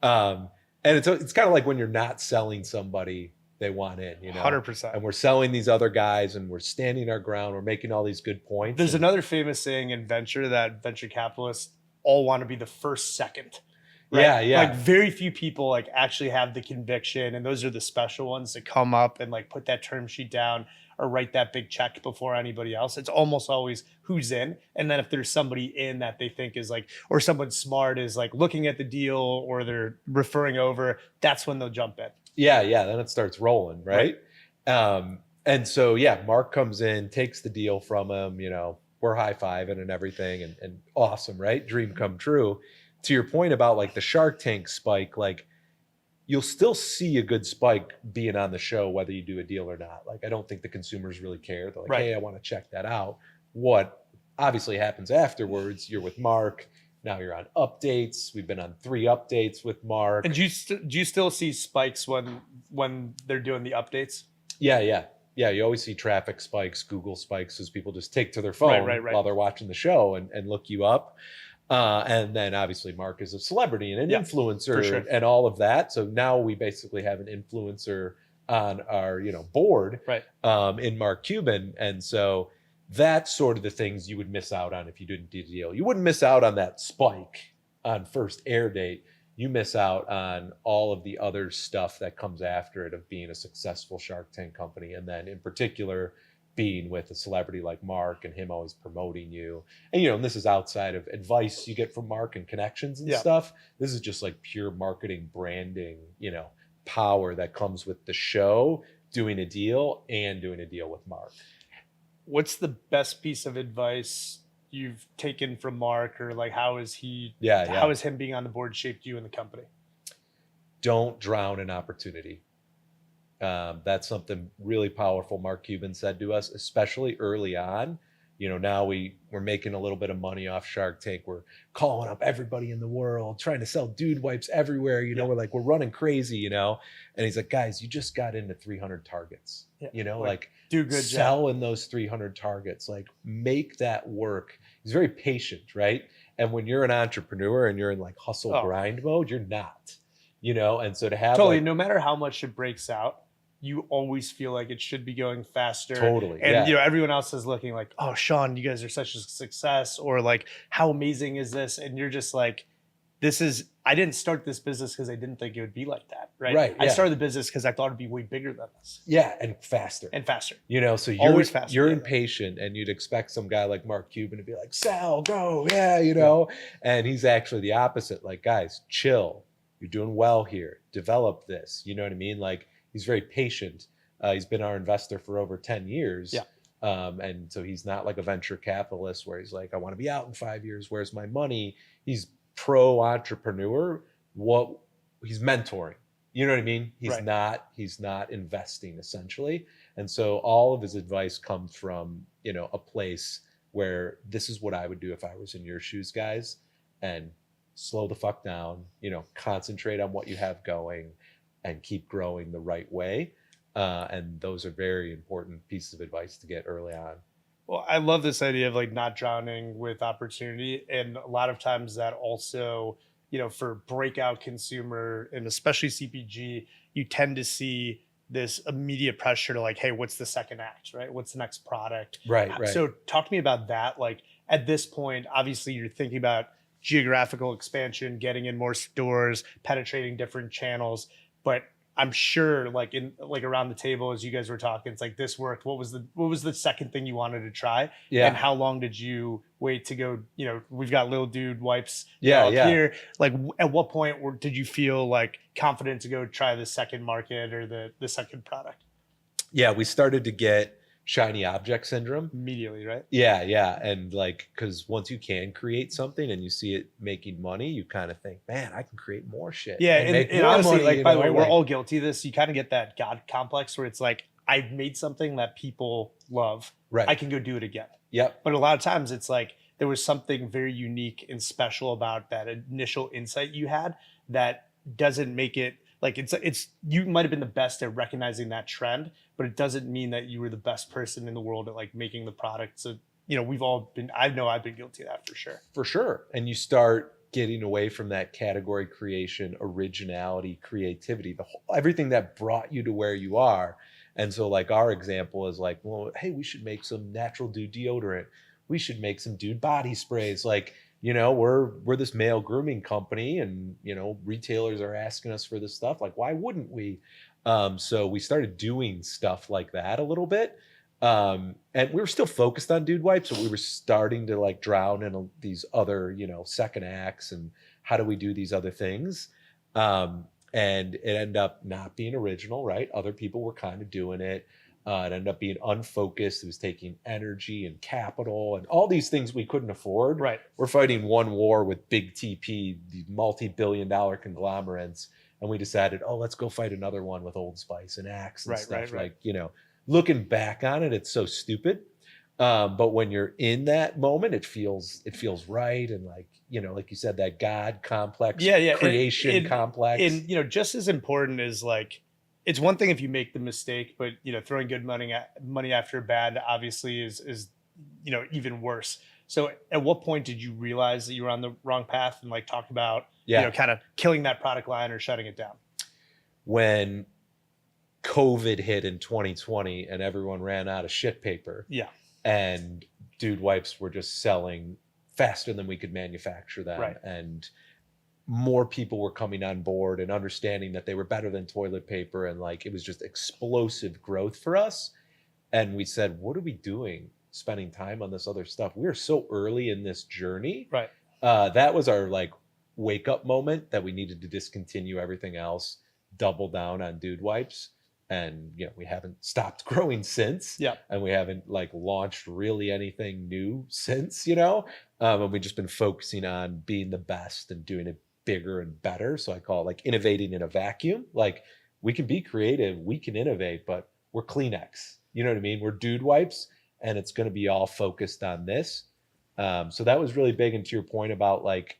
Speaker 1: And it's kind of like when you're not selling somebody, they want in, you know?
Speaker 2: 100%.
Speaker 1: And we're selling these other guys and we're standing our ground. We're making all these good points.
Speaker 2: There's
Speaker 1: and,
Speaker 2: another famous saying in venture that venture capitalists all want to be the first second. Right?
Speaker 1: Yeah.
Speaker 2: Like very few people like actually have the conviction, and those are the special ones that come up and like put that term sheet down. or write that big check before anybody else. It's almost always who's in. And then if there's somebody in that they think is like, or someone smart is like looking at the deal or they're referring over, that's when they'll jump in.
Speaker 1: Yeah. Then it starts rolling, right? And so, Mark comes in, takes the deal from him, we're high-fiving and everything and awesome, right? Dream come true. To your point about like the Shark Tank spike, like you'll still see a good spike being on the show, whether you do a deal or not. Like, I don't think the consumers really care. They're like, hey, I want to check that out. What obviously happens afterwards, you're with Mark. Now you're on updates. We've been on 3 updates with Mark.
Speaker 2: And do you still see spikes when they're doing the updates?
Speaker 1: Yeah. You always see traffic spikes, Google spikes, as people just take to their phone while they're watching the show and look you up. And then obviously Mark is a celebrity and an influencer and all of that. So now we basically have an influencer on our, board in Mark Cuban. And so that's sort of the things you would miss out on if you didn't do the deal. You wouldn't miss out on that spike on first air date. You miss out on all of the other stuff that comes after it of being a successful Shark Tank company. And then in particular, being with a celebrity like Mark and him always promoting you. And, and this is outside of advice you get from Mark and connections and stuff. This is just like pure marketing, branding, power that comes with the show, doing a deal with Mark.
Speaker 2: What's the best piece of advice you've taken from Mark, or like how is him being on the board shaped you in the company?
Speaker 1: Don't drown in opportunity. That's something really powerful Mark Cuban said to us, especially early on. Now we're making a little bit of money off Shark Tank. We're calling up everybody in the world, trying to sell dude wipes everywhere. We're running crazy, and he's like, guys, you just got into 300 targets,
Speaker 2: do good
Speaker 1: sell in those 300 targets, like make that work. He's very patient, right? And when you're an entrepreneur and you're in like hustle grind mode, you're not, and so to have
Speaker 2: no matter how much it breaks out, you always feel like it should be going faster.
Speaker 1: Totally.
Speaker 2: And everyone else is looking like, oh, Sean, you guys are such a success, or like, how amazing is this? And you're just like, I didn't start this business because I didn't think it would be like that. Right. I started the business because I thought it'd be way bigger than this.
Speaker 1: Yeah. And faster. So you're
Speaker 2: always faster.
Speaker 1: You're impatient, and you'd expect some guy like Mark Cuban to be like, sell, go. And he's actually the opposite. Like, guys, chill. You're doing well here. Develop this. You know what I mean? Like, he's very patient. He's been our investor for over 10 years. And so he's not like a venture capitalist where he's like, I want to be out in 5 years. Where's my money? He's pro entrepreneur. He's mentoring. You know what I mean? He's not investing essentially. And so all of his advice comes from, a place where this is what I would do if I was in your shoes, guys, and slow the fuck down, concentrate on what you have going and keep growing the right way. And those are very important pieces of advice to get early on.
Speaker 2: Well, I love this idea of like not drowning with opportunity. And a lot of times that also, for breakout consumer and especially CPG, you tend to see this immediate pressure to like, hey, what's the second act, right? What's the next product?
Speaker 1: Right.
Speaker 2: So talk to me about that. Like at this point, obviously you're thinking about geographical expansion, getting in more stores, penetrating different channels. But I'm sure like around the table as you guys were talking, it's like this worked. What was the second thing you wanted to try?
Speaker 1: Yeah.
Speaker 2: And how long did you wait to go, we've got Little Dude wipes here. Like at what point did you feel like confident to go try the second market or the second product?
Speaker 1: Yeah, we started to get shiny object syndrome
Speaker 2: immediately, right?
Speaker 1: Yeah. And like, because once you can create something and you see it making money, you kind of think, man, I can create more shit.
Speaker 2: Yeah, and honestly, money, by the way, we're all guilty of this. You kind of get that God complex where it's like, I've made something that people love.
Speaker 1: Right.
Speaker 2: I can go do it again.
Speaker 1: Yep.
Speaker 2: But a lot of times it's like there was something very unique and special about that initial insight you had that doesn't make it like it's you might have been the best at recognizing that trend, but it doesn't mean that you were the best person in the world at like making the product. So, we've all been, I've been guilty of that for sure.
Speaker 1: For sure. And you start getting away from that category creation, originality, creativity, everything that brought you to where you are. And so like our example is like, well, hey, we should make some natural dude deodorant. We should make some dude body sprays. Like, we're this male grooming company and, retailers are asking us for this stuff. Like, why wouldn't we? So we started doing stuff like that a little bit. And we were still focused on dude wipes, but we were starting to like drown in these other, second acts and how do we do these other things. And it ended up not being original, right? Other people were kind of doing it. It ended up being unfocused. It was taking energy and capital and all these things we couldn't afford.
Speaker 2: Right.
Speaker 1: We're fighting one war with big TP, these multi-billion-dollar conglomerates. And we decided, let's go fight another one with Old Spice and Axe and stuff.
Speaker 2: Right.
Speaker 1: Like, looking back on it, it's so stupid. But when you're in that moment, it feels right. And like you said, that God complex, creation complex.
Speaker 2: And, just as important as like, it's one thing if you make the mistake, but, throwing good money after bad obviously is even worse. So at what point did you realize that you were on the wrong path and like talk about, kind of killing that product line or shutting it down?
Speaker 1: When COVID hit in 2020 and everyone ran out of shit paper.
Speaker 2: Yeah.
Speaker 1: And dude wipes were just selling faster than we could manufacture them.
Speaker 2: Right.
Speaker 1: And more people were coming on board and understanding that they were better than toilet paper. And like, it was just explosive growth for us. And we said, what are we doing spending time on this other stuff? We're so early in this journey.
Speaker 2: Right.
Speaker 1: That was our like wake up moment that we needed to discontinue everything else, double down on dude wipes. And we haven't stopped growing since.
Speaker 2: Yeah.
Speaker 1: And we haven't like launched really anything new since, and we've just been focusing on being the best and doing it bigger and better. So I call it like innovating in a vacuum. Like we can be creative, we can innovate, but we're Kleenex. You know what I mean? We're dude wipes, and it's going to be all focused on this. So that was really big. And to your point about like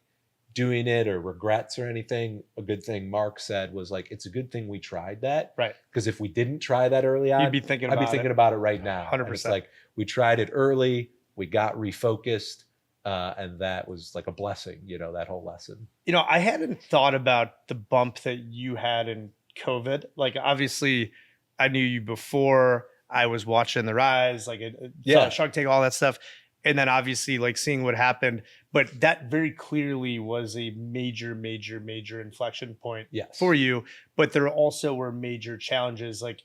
Speaker 1: doing it or regrets or anything, a good thing Mark said was like, it's a good thing we tried that.
Speaker 2: Right.
Speaker 1: Because if we didn't try that early on,
Speaker 2: I'd be thinking
Speaker 1: about it right now.
Speaker 2: 100%.
Speaker 1: And it's like we tried it early, we got refocused, and that was like a blessing, that whole lesson.
Speaker 2: I hadn't thought about the bump that you had in COVID. Like obviously I knew you before. I was watching the rise, like Shark Tank, all that stuff. And then obviously like seeing what happened, but that very clearly was a major inflection point for you. But there also were major challenges. Like,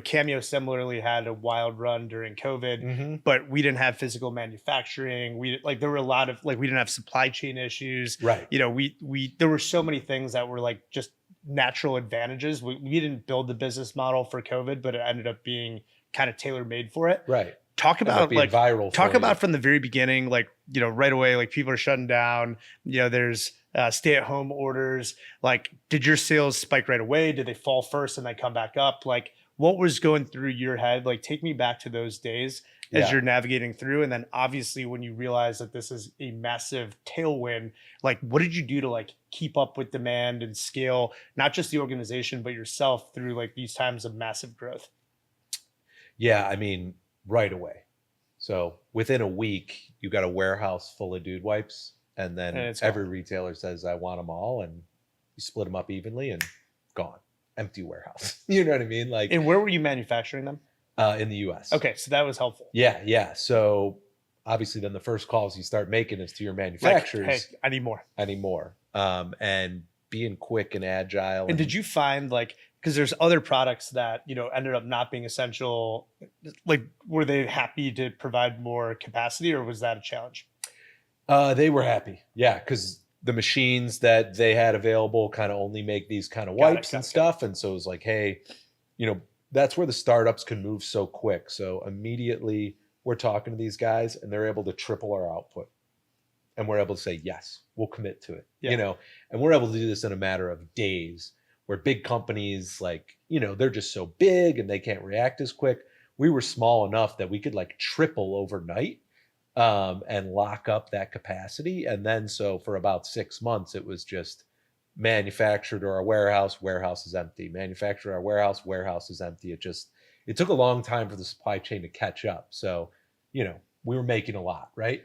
Speaker 2: Cameo similarly had a wild run during COVID, but we didn't have physical manufacturing. There were a lot of we didn't have supply chain issues.
Speaker 1: Right.
Speaker 2: There were so many things that were like just natural advantages. We didn't build the business model for COVID, but it ended up being kind of tailor made for it.
Speaker 1: Right.
Speaker 2: Talk about like
Speaker 1: viral.
Speaker 2: Talk about from the very beginning, like, right away, like people are shutting down, there's stay at home orders. Like, did your sales spike right away? Did they fall first and then come back up? Like, what was going through your head? Like, take me back to those days as you're navigating through. And then obviously when you realize that this is a massive tailwind, like what did you do to like keep up with demand and scale, not just the organization, but yourself through like these times of massive growth?
Speaker 1: Yeah. I mean, right away. So within a week, you got a warehouse full of dude wipes, and then every retailer says, I want them all. And you split them up evenly and gone. Empty warehouse. You know what I mean? Like,
Speaker 2: and where were you manufacturing them?
Speaker 1: In the US.
Speaker 2: Okay. So that was helpful.
Speaker 1: Yeah. So obviously then the first calls you start making is to your manufacturers.
Speaker 2: Like, hey, I need more.
Speaker 1: And being quick and agile.
Speaker 2: And did you find like, because there's other products that, ended up not being essential, like were they happy to provide more capacity, or was that a challenge?
Speaker 1: They were happy. Yeah. Because the machines that they had available kind of only make these kind of wipes and stuff. And so it was like, hey, that's where the startups can move so quick. So immediately we're talking to these guys and they're able to triple our output. And we're able to say, yes, we'll commit to it, and we're able to do this in a matter of days, where big companies like, they're just so big and they can't react as quick. We were small enough that we could like triple overnight and lock up that capacity. And then so for about 6 months, it was just manufactured to our warehouse is empty. Manufactured our warehouse is empty. It took a long time for the supply chain to catch up. So, we were making a lot, right?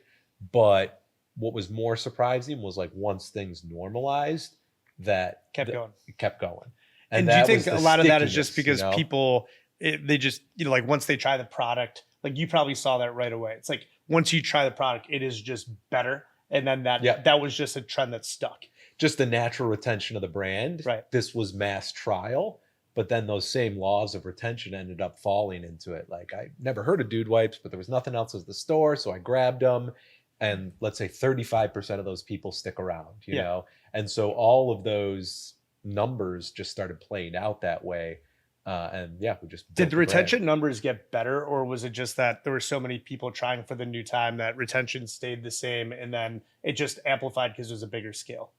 Speaker 1: But what was more surprising was like once things normalized, that it kept going.
Speaker 2: And do you think a lot of that is just because people, they just, like once they try the product, like you probably saw that right away. It's like, once you try the product, it is just better. And then that was just a trend that stuck.
Speaker 1: Just the natural retention of the brand.
Speaker 2: Right.
Speaker 1: This was mass trial. but then those same laws of retention ended up falling into it. Like, I never heard of dude wipes, but there was nothing else at the store, so I grabbed them. And let's say 35% of those people stick around, you know? And so all of those numbers just started playing out that way. And yeah, we just
Speaker 2: did the retention numbers get better, or was it just that there were so many people trying for the new time that retention stayed the same, and then it just amplified because it was a bigger scale?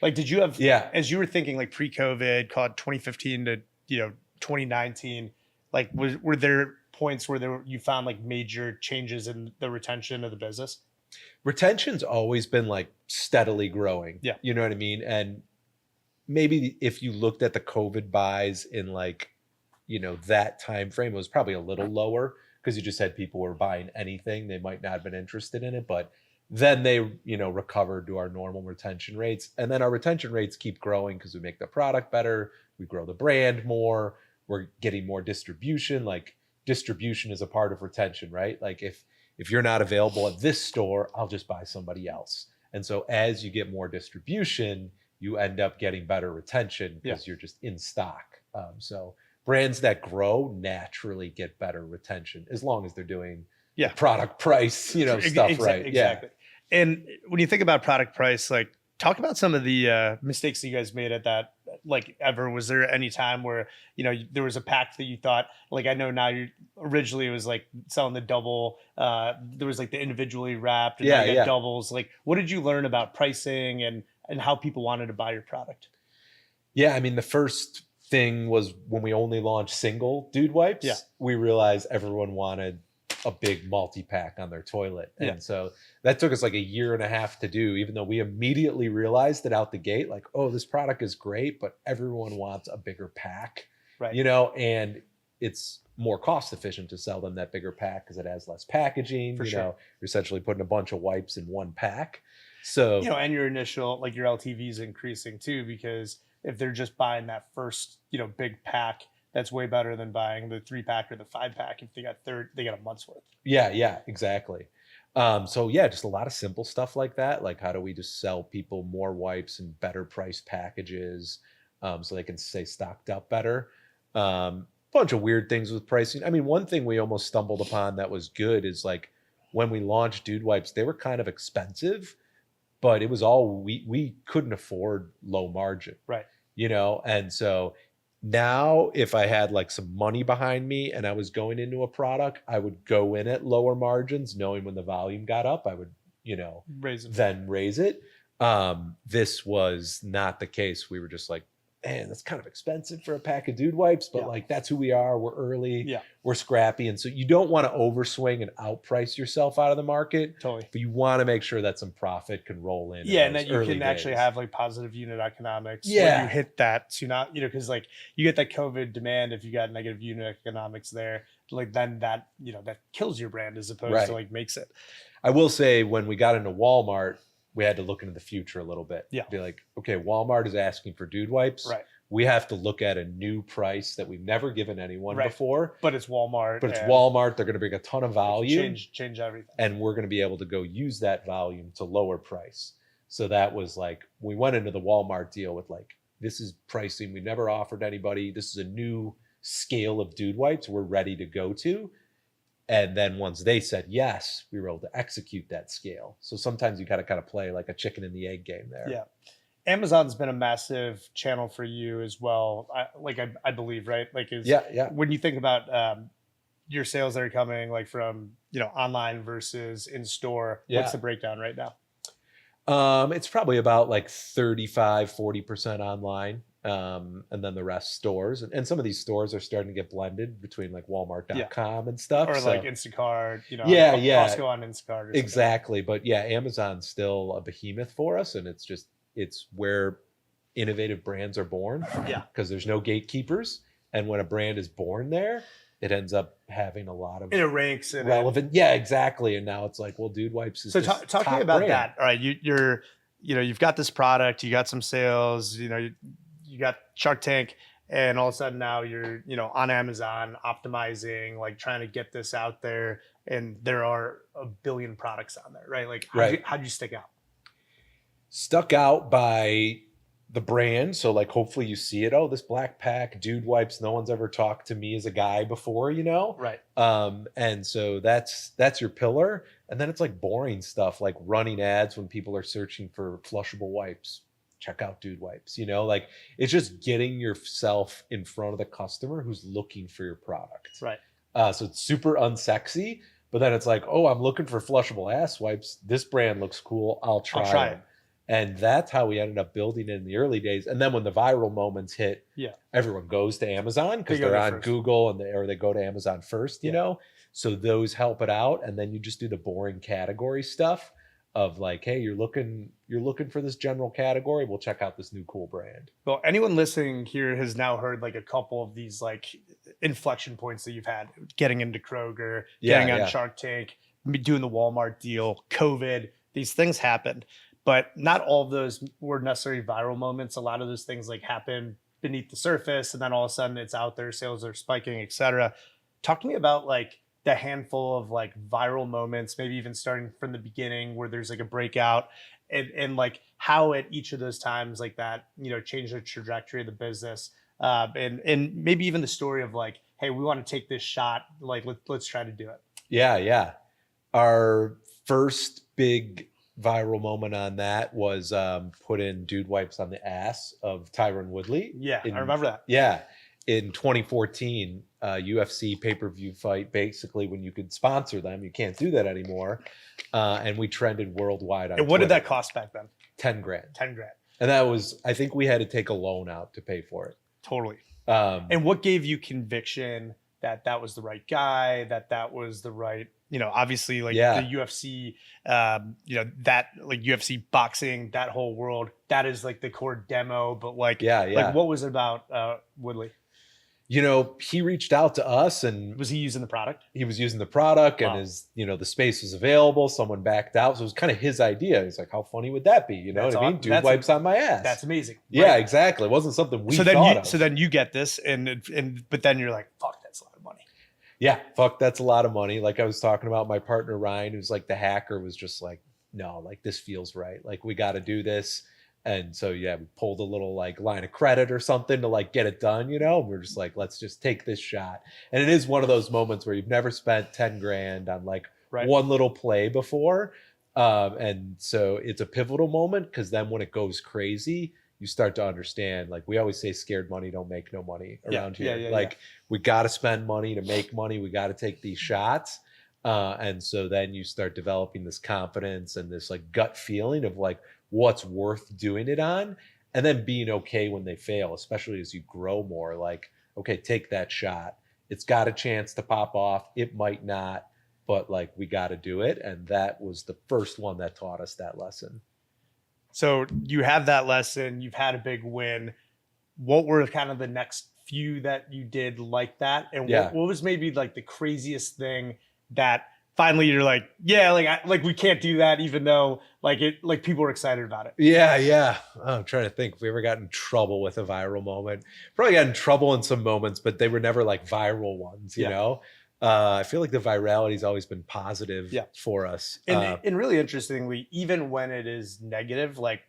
Speaker 2: Like, did you have, as you were thinking, like pre-COVID, call it 2015 to 2019, like were there points where you found like major changes in the retention of the business?
Speaker 1: Retention's always been like steadily growing.
Speaker 2: Yeah,
Speaker 1: you know what I mean. And maybe if you looked at the COVID buys in like, that time frame, it was probably a little lower because you just had people who were buying anything. They might not have been interested in it, but then they, recovered to our normal retention rates. And then our retention rates keep growing because we make the product better. We grow the brand more. We're getting more distribution. Like, distribution is a part of retention, right? Like, if you're not available at this store, I'll just buy somebody else. And so as you get more distribution, you end up getting better retention because you're just in stock. So brands that grow naturally get better retention as long as they're doing product price, stuff right.
Speaker 2: Exactly.
Speaker 1: Yeah.
Speaker 2: And when you think about product price, like, talk about some of the mistakes that you guys made at that. Like, ever, was there any time where, there was a pack that you thought, like, I know now originally it was like selling the double, there was like the individually wrapped and you got doubles. Like, what did you learn about pricing and how people wanted to buy your product?
Speaker 1: Yeah. I mean, the first thing was when we only launched single dude wipes, we realized everyone wanted a big multi-pack on their toilet. And so that took us like a year and a half to do, even though we immediately realized it out the gate, like, oh, this product is great, but everyone wants a bigger pack,
Speaker 2: right?
Speaker 1: And it's more cost efficient to sell them that bigger pack because it has less packaging. You're essentially putting a bunch of wipes in one pack. So,
Speaker 2: and your initial, like, your LTV is increasing too, because if they're just buying that first, big pack, that's way better than buying the 3-pack or the 5-pack. If they got a month's worth. Yeah,
Speaker 1: exactly. Just a lot of simple stuff like that. Like, how do we just sell people more wipes and better priced packages so they can stay stocked up better? Bunch of weird things with pricing. I mean, one thing we almost stumbled upon that was good is like when we launched dude wipes, they were kind of expensive, but it was all we couldn't afford low margin.
Speaker 2: Right.
Speaker 1: And so now if I had like some money behind me and I was going into a product, I would go in at lower margins, knowing when the volume got up, I would, raise it. This was not the case. We were just like, man, that's kind of expensive for a pack of dude wipes, but like, that's who we are. We're early, we're scrappy. And so you don't want to overswing and outprice yourself out of the market.
Speaker 2: Totally.
Speaker 1: But you want to make sure that some profit can roll in.
Speaker 2: Yeah. And that you can actually have like positive unit economics. When you hit that, so not, cause like you get that COVID demand, if you got negative unit economics there, like then that, that kills your brand as opposed to like makes it.
Speaker 1: I will say when we got into Walmart, we had to look into the future a little bit.
Speaker 2: Yeah.
Speaker 1: Be like, okay, Walmart is asking for dude wipes.
Speaker 2: Right.
Speaker 1: We have to look at a new price that we've never given anyone before.
Speaker 2: But it's Walmart.
Speaker 1: They're going to bring a ton of volume.
Speaker 2: Change everything.
Speaker 1: And we're going to be able to go use that volume to lower price. So that was like, we went into the Walmart deal with like, this is pricing we never offered anybody. This is a new scale of dude wipes we're ready to go to. And then once they said yes, we were able to execute that scale. So sometimes you got to kind of play like a chicken and the egg game there.
Speaker 2: Yeah. Amazon's been a massive channel for you as well. I believe, right? Like, when you think about your sales that are coming like from, online versus in store, what's the breakdown right now?
Speaker 1: It's probably about like 40% online. And then the rest stores. And some of these stores are starting to get blended between like Walmart.com and stuff.
Speaker 2: Or like Instacart,
Speaker 1: Costco
Speaker 2: on Instacart.
Speaker 1: Exactly. But yeah, Amazon's still a behemoth for us. And it's where innovative brands are born.
Speaker 2: Yeah.
Speaker 1: Because there's no gatekeepers. And when a brand is born there, it ends up having a lot of
Speaker 2: it ranks
Speaker 1: relevant. Yeah, exactly. And now it's like, well, dude wipes is
Speaker 2: so talk to me about
Speaker 1: brand.
Speaker 2: That. All right. You've got this product, you got some sales, you got Shark Tank, and all of a sudden now you're, on Amazon optimizing, like trying to get this out there, and there are a billion products on there, right? Like, how'd you stick out?
Speaker 1: Stuck out by the brand. So like, hopefully you see it. Oh, this black pack dude wipes. No one's ever talked to me as a guy before, you know?
Speaker 2: Right.
Speaker 1: And so that's your pillar. And then it's like boring stuff, like running ads when people are searching for flushable wipes. Check out dude wipes, you know, like it's just getting yourself in front of the customer who's looking for your product.
Speaker 2: Right.
Speaker 1: So it's super unsexy, but then it's like, oh, I'm looking for flushable ass wipes. This brand looks cool. I'll try it. And that's how we ended up building it in the early days. And then when the viral moments hit, everyone goes to Amazon because they're on Google or they go to Amazon first, you know? So those help it out. And then you just do the boring category stuff of like, hey, you're looking for this general category. We'll check out this new cool brand.
Speaker 2: Well, anyone listening here has now heard like a couple of these like inflection points that you've had, getting into Kroger, getting on Shark Tank, doing the Walmart deal, COVID, these things happened. But not all of those were necessarily viral moments. A lot of those things like happen beneath the surface, and then all of a sudden it's out there, sales are spiking, etc. Talk to me about like the handful of like viral moments, maybe even starting from the beginning where there's like a breakout, and like how at each of those times like that, you know, changed the trajectory of the business, and maybe even the story of like, hey, we want to take this shot, like let's try to do it.
Speaker 1: Yeah. Our first big viral moment on that was putting dude wipes on the ass of Tyron Woodley.
Speaker 2: I remember that.
Speaker 1: Yeah, in 2014, UFC pay-per-view fight. Basically, when you could sponsor them, you can't do that anymore. And we trended worldwide on.
Speaker 2: And what did that cost back then?
Speaker 1: $10,000.
Speaker 2: $10,000.
Speaker 1: And that was, I think we had to take a loan out to pay for it.
Speaker 2: Totally. And what gave you conviction that that was the right guy, that was the right, you know, obviously like the UFC, you know, that like UFC boxing, that whole world, that is like the core demo, but like, like what was it about Woodley?
Speaker 1: You know, he reached out to us, and
Speaker 2: was he using the product?
Speaker 1: He was using the product, and his, you know, the space was available. Someone backed out. So it was kind of his idea. He's like, how funny would that be? You know what I mean? Dude wipes on my ass.
Speaker 2: That's amazing.
Speaker 1: Yeah, right. Exactly. It wasn't something we thought of.
Speaker 2: So then you get this, but then you're like, fuck, that's a lot of money.
Speaker 1: Yeah, fuck, that's a lot of money. Like I was talking about, my partner Ryan, who's like the hacker, was just like, no, like this feels right. Like we got to do this. And so, we pulled a little like line of credit or something to like get it done, you know, and we're just like, let's just take this shot. And it is one of those moments where you've never spent $10,000 on like one little play before. And so it's a pivotal moment, because then when it goes crazy, you start to understand, like we always say, scared money don't make no money around here. We got to spend money to make money. We got to take these shots. And so then you start developing this confidence and this like gut feeling of like what's worth doing it on, and then being okay when they fail, especially as you grow more. Like, okay, take that shot. It's got a chance to pop off. It might not, but like we got to do it. And that was the first one that taught us that lesson.
Speaker 2: So you have that lesson, you've had a big win. What were kind of the next few that you did like that? And what was maybe like the craziest thing that finally you're like, like we can't do that, even though like people were excited about it?
Speaker 1: Yeah. I'm trying to think if we ever got in trouble with a viral moment. Probably got in trouble in some moments, but they were never like viral ones, you know? I feel like the virality has always been positive for us.
Speaker 2: And really interestingly, even when it is negative, like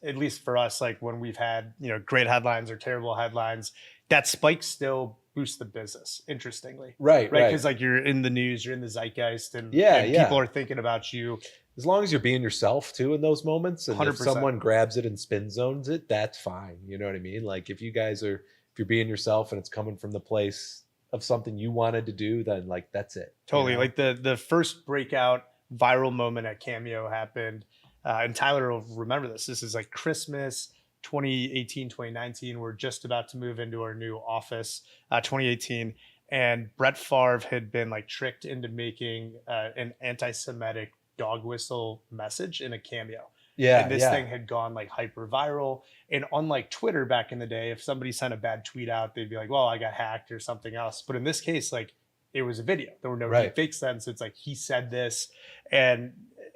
Speaker 2: at least for us, like when we've had, you know, great headlines or terrible headlines, that spike still boosts the business, interestingly. Right. Because like you're in the news, you're in the zeitgeist, and people are thinking about you.
Speaker 1: As long as you're being yourself too in those moments, and
Speaker 2: 100%.
Speaker 1: If someone grabs it and spin zones it, that's fine. You know what I mean? Like if you're being yourself and it's coming from the place of something you wanted to do, then like that's it.
Speaker 2: Totally. You know? Like the first breakout viral moment at Cameo happened, and Tyler will remember this. This is like Christmas 2018, 2019. We're just about to move into our new office, 2018. And Brett Favre had been like tricked into making an anti-Semitic dog whistle message in a cameo. And this thing had gone like hyper viral. And unlike Twitter back in the day, if somebody sent a bad tweet out, they'd be like, well, I got hacked or something else. But in this case, like it was a video. There were no fakes then. So it's like he said this. And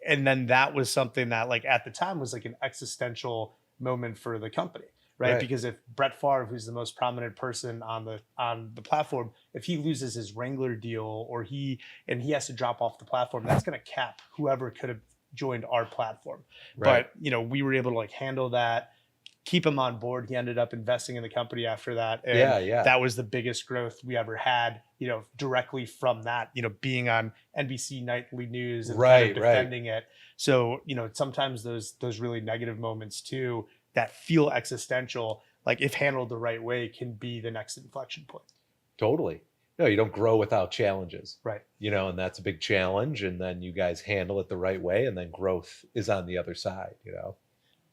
Speaker 2: then that was something that like at the time was like an existential moment for the company. Right? Because if Brett Favre, who's the most prominent person on the platform, if he loses his Wrangler deal or he has to drop off the platform, that's going to cap whoever could have joined our platform. But, you know, we were able to like handle that, keep him on board. He ended up investing in the company after that. And
Speaker 1: Yeah.
Speaker 2: that was the biggest growth we ever had, directly from that, being on NBC nightly news and kind of defending it. So, sometimes those really negative moments too, that feel existential, like if handled the right way, can be the next inflection point.
Speaker 1: Totally. No, you don't grow without challenges.
Speaker 2: Right.
Speaker 1: And that's a big challenge. And then you guys handle it the right way. And then growth is on the other side,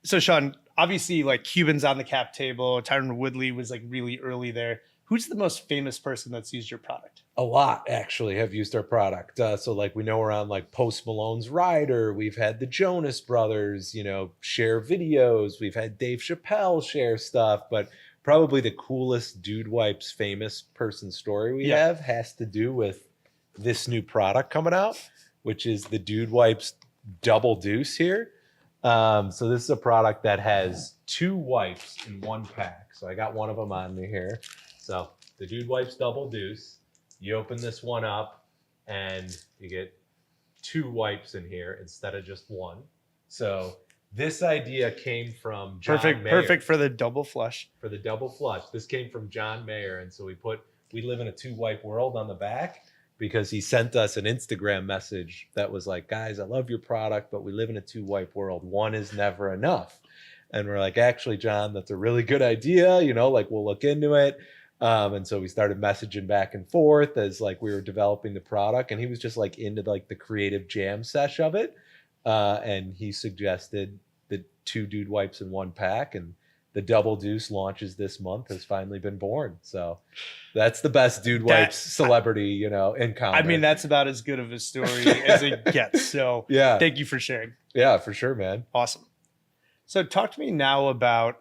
Speaker 2: So Sean, obviously like Cuban's on the cap table. Tyron Woodley was like really early there. Who's the most famous person that's used your product?
Speaker 1: A lot actually have used our product. So like we know around like Post Malone's Rider, we've had the Jonas Brothers, share videos. We've had Dave Chappelle share stuff, but probably the coolest Dude Wipes famous person story we have has to do with this new product coming out, which is the Dude Wipes Double Deuce here. So this is a product that has 2 wipes in one pack. So I got one of them on me here. So the Dude Wipes Double Deuce, you open this one up and you get 2 wipes in here instead of just one. So this idea came from John Mayer.
Speaker 2: Perfect for the double flush.
Speaker 1: For the double flush. This came from John Mayer. And so we live in a 2-wipe world on the back, because he sent us an Instagram message that was like, guys, I love your product, but we live in a 2-wipe world. One is never enough. And we're like, actually, John, that's a really good idea. Like we'll look into it. And so we started messaging back and forth as like we were developing the product, and he was just like into like the creative jam sesh of it. And he suggested the 2 Dude Wipes in one pack, and the Double Deuce launches this month, has finally been born. So that's the best Dude Wipes celebrity, encounter.
Speaker 2: I mean, that's about as good of a story as it gets. So thank you for sharing.
Speaker 1: Yeah, for sure, man.
Speaker 2: Awesome. So talk to me now about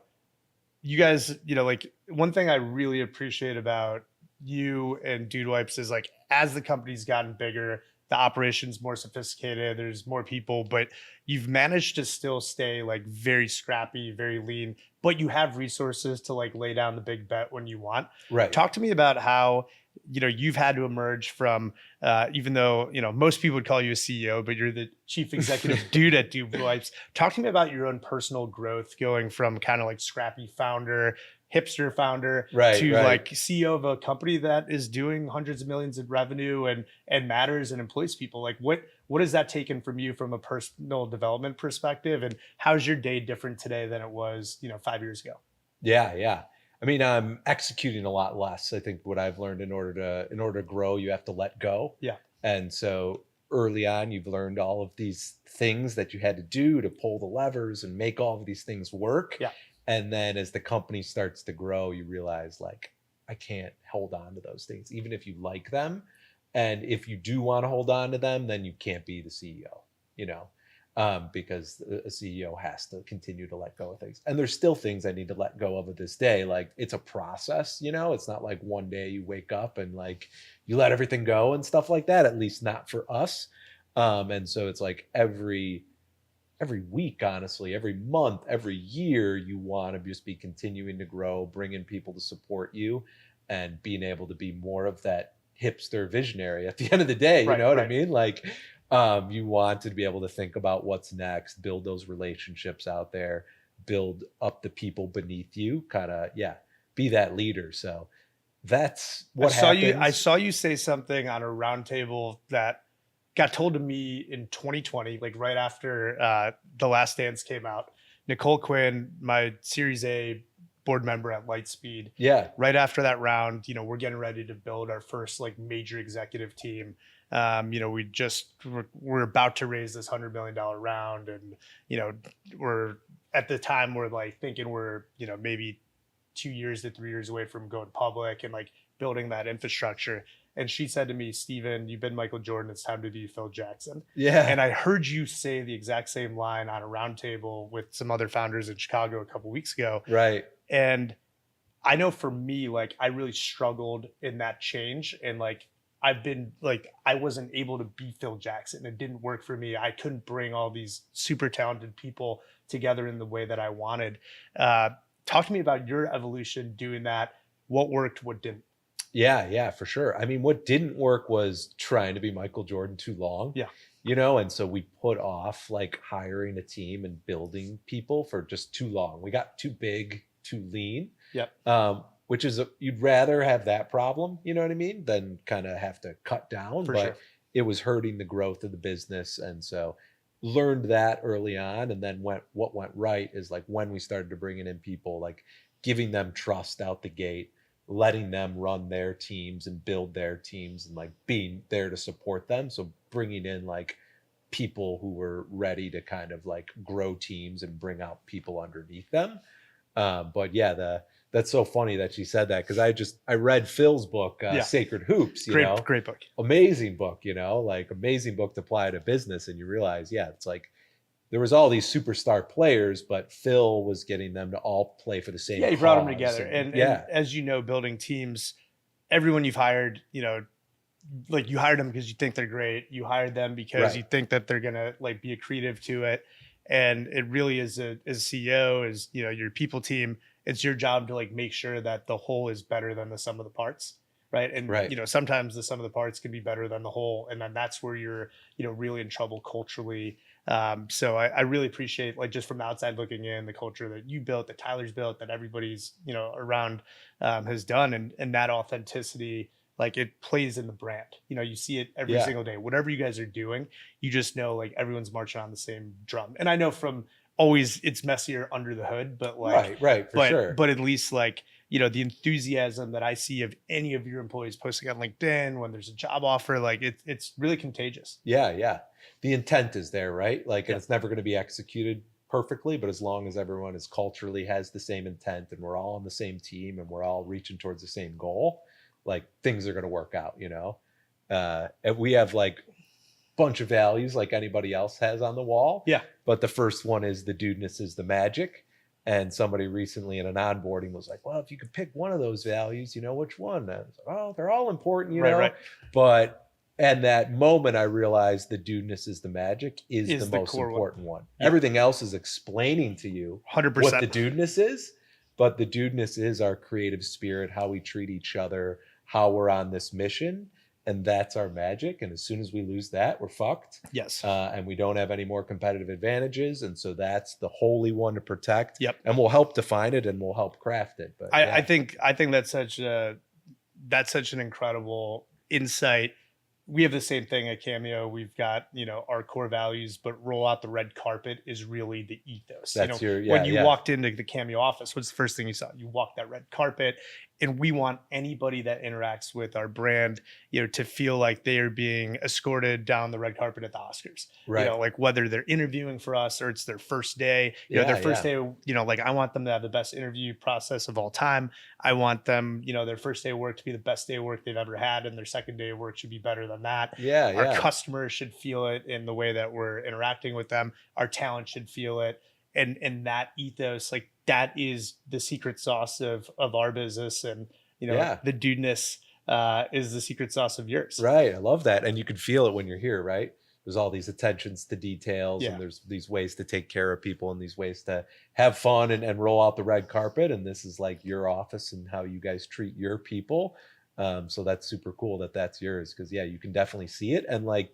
Speaker 2: you guys, like one thing I really appreciate about you and Dude Wipes is like, as the company's gotten bigger, the operation's more sophisticated, there's more people, but you've managed to still stay like very scrappy, very lean, but you have resources to like lay down the big bet when you want.
Speaker 1: Right.
Speaker 2: Talk to me about how, you've had to emerge from, even though, most people would call you a CEO, but you're the chief executive dude at Dude Wipes. Talk to me about your own personal growth going from kind of like scrappy founder, hipster founder to like CEO of a company that is doing hundreds of millions in revenue and matters and employs people. Like what has that taken from you from a personal development perspective, and how's your day different today than it was, 5 years ago?
Speaker 1: Yeah. I mean, I'm executing a lot less. I think what I've learned in order to grow, you have to let go.
Speaker 2: Yeah.
Speaker 1: And so early on, you've learned all of these things that you had to do to pull the levers and make all of these things work.
Speaker 2: Yeah.
Speaker 1: And then as the company starts to grow, you realize like, I can't hold on to those things, even if you like them. And if you do want to hold on to them, then you can't be the CEO, because a CEO has to continue to let go of things. And there's still things I need to let go of this day. Like it's a process, it's not like one day you wake up and like you let everything go and stuff like that, at least not for us. And so it's like every week, honestly, every month, every year, you want to just be continuing to grow, bring in people to support you, and being able to be more of that hipster visionary at the end of the day. You know what I mean? Like, you want to be able to think about what's next, build those relationships out there, build up the people beneath you, be that leader. So that's what
Speaker 2: I saw you say something on a roundtable that got told to me in 2020, like right after The Last Dance came out. Nicole Quinn, my Series A board member at Lightspeed.
Speaker 1: Yeah.
Speaker 2: Right after that round, we're getting ready to build our first like major executive team. We're about to raise this $100 million round, and we're at the time we're like thinking we're maybe 2 years to 3 years away from going public and like building that infrastructure. And she said to me, Steven, you've been Michael Jordan. It's time to be Phil Jackson.
Speaker 1: Yeah.
Speaker 2: And I heard you say the exact same line on a roundtable with some other founders in Chicago a couple weeks ago.
Speaker 1: Right.
Speaker 2: And I know for me, like I really struggled in that change. And like, I've been like, I wasn't able to be Phil Jackson. It didn't work for me. I couldn't bring all these super talented people together in the way that I wanted. Talk to me about your evolution doing that. What worked, what didn't?
Speaker 1: Yeah, for sure. I mean, what didn't work was trying to be Michael Jordan too long.
Speaker 2: Yeah.
Speaker 1: And so we put off like hiring a team and building people for just too long. We got too big, too lean.
Speaker 2: Yep.
Speaker 1: Which is you'd rather have that problem, you know what I mean, than kind of have to cut down.
Speaker 2: For
Speaker 1: but
Speaker 2: sure.
Speaker 1: It was hurting the growth of the business. And so learned that early on. And then what went right is like when we started to bringing in people, like giving them trust out the gate, letting them run their teams and build their teams and like being there to support them. So bringing in like people who were ready to kind of like grow teams and bring out people underneath them. But yeah, that's so funny that she said that, because I read Phil's book, Sacred Hoops,
Speaker 2: Great book.
Speaker 1: Amazing book, like amazing book to apply to business. And you realize, it's like there was all these superstar players, but Phil was getting them to all play for the same
Speaker 2: he brought them
Speaker 1: cause.
Speaker 2: together. And as you know, building teams, everyone you've hired, like you hired them because you think they're great. You hired them because you think that they're gonna like be accretive to it. And it really is as a CEO, as your people team, it's your job to like make sure that the whole is better than the sum of the parts. Right. And, sometimes the sum of the parts can be better than the whole. And then that's where you're, really in trouble culturally. So I really appreciate, like, just from the outside looking in, the culture that you built, that Tyler's built, that everybody's, around has done. And that authenticity, like, it plays in the brand. You see it every single day. Whatever you guys are doing, you just know, like, everyone's marching on the same drum. And I know from always it's messier under the hood, but like,
Speaker 1: for sure.
Speaker 2: But at least like, the enthusiasm that I see of any of your employees posting on LinkedIn when there's a job offer, like it's really contagious.
Speaker 1: Yeah. The intent is there, right? Like, and it's never going to be executed perfectly, but as long as everyone is culturally has the same intent and we're all on the same team and we're all reaching towards the same goal, like things are going to work out, and we have like bunch of values like anybody else has on the wall.
Speaker 2: Yeah.
Speaker 1: But the first one is the dudeness is the magic. And somebody recently in an onboarding was like, well, if you could pick one of those values, which one? And I was like, oh, they're all important, you know?
Speaker 2: Right.
Speaker 1: But at that moment, I realized the dudeness is the magic is the most important one.
Speaker 2: Yeah.
Speaker 1: Everything else is explaining to you
Speaker 2: 100%
Speaker 1: what the dudeness is. But the dudeness is our creative spirit, how we treat each other, how we're on this mission. And that's our magic. And as soon as we lose that, we're fucked.
Speaker 2: Yes.
Speaker 1: And we don't have any more competitive advantages. And so that's the holy one to protect.
Speaker 2: Yep.
Speaker 1: And we'll help define it and we'll help craft it. But
Speaker 2: I think that's such an incredible insight. We have the same thing at Cameo. We've got, our core values, but roll out the red carpet is really the ethos.
Speaker 1: That's
Speaker 2: when you walked into the Cameo office, what's the first thing you saw? You walked that red carpet. And we want anybody that interacts with our brand, to feel like they are being escorted down the red carpet at the Oscars.
Speaker 1: Right.
Speaker 2: Like whether they're interviewing for us or it's their first day, their first day, like I want them to have the best interview process of all time. I want them, their first day of work to be the best day of work they've ever had. And their second day of work should be better than that. Our customers should feel it in the way that we're interacting with them. Our talent should feel it. And that ethos, like, that is the secret sauce of our business. And, the dudeness is the secret sauce of yours.
Speaker 1: Right. I love that. And you can feel it when you're here, right? There's all these attentions to details and there's these ways to take care of people and these ways to have fun and roll out the red carpet. And this is like your office and how you guys treat your people. So that's super cool that that's yours. Cause you can definitely see it. And like,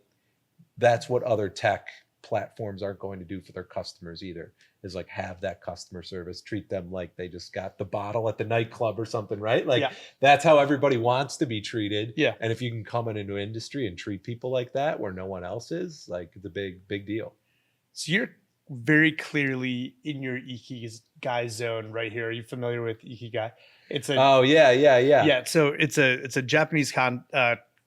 Speaker 1: that's what other tech platforms aren't going to do for their customers either, is like have that customer service, treat them like they just got the bottle at the nightclub or something, right? Like that's how everybody wants to be treated. Yeah. And if you can come into industry and treat people like that where no one else is, like it's a big deal.
Speaker 2: So you're very clearly in your Ikigai zone right here. Are you familiar with Ikigai? It's a Yeah. So it's a Japanese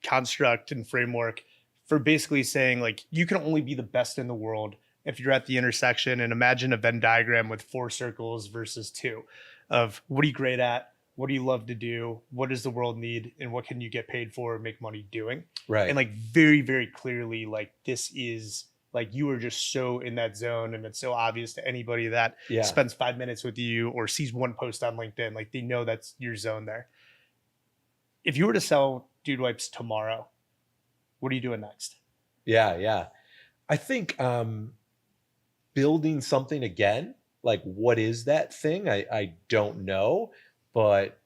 Speaker 2: construct and framework for basically saying, like, you can only be the best in the world if you're at the intersection. And imagine a Venn diagram with 4 circles versus 2 of what are you great at? What do you love to do? What does the world need? And what can you get paid for or make money doing?
Speaker 1: Right.
Speaker 2: And like very, very clearly, like this is like you are just so in that zone. And it's so obvious to anybody that spends 5 minutes with you or sees one post on LinkedIn, like they know that's your zone there. If you were to sell Dude Wipes tomorrow, what are you doing next?
Speaker 1: Yeah. I think building something again, like what is that thing? I don't know, but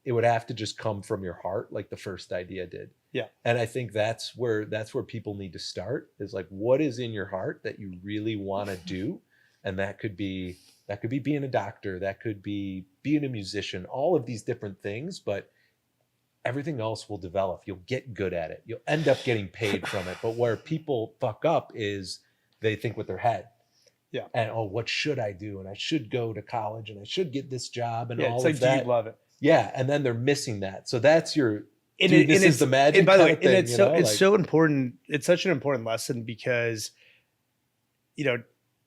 Speaker 1: it would have to just come from your heart like the first idea did.
Speaker 2: Yeah.
Speaker 1: And I think that's where people need to start, is like, what is in your heart that you really want to do? And that could be being a doctor, that could be being a musician, all of these different things, but everything else will develop. You'll get good at it. You'll end up getting paid from it. But where people fuck up is they think with their head.
Speaker 2: Yeah.
Speaker 1: And, oh, what should I do? And I should go to college and I should get this job and all
Speaker 2: it's
Speaker 1: of
Speaker 2: like,
Speaker 1: that.
Speaker 2: do you love it?
Speaker 1: Yeah. And then they're missing that. So that's your,
Speaker 2: And
Speaker 1: dude, this
Speaker 2: and
Speaker 1: is the magic.
Speaker 2: And by the way,
Speaker 1: kind of
Speaker 2: and
Speaker 1: thing,
Speaker 2: it's so important. It's such an important lesson because,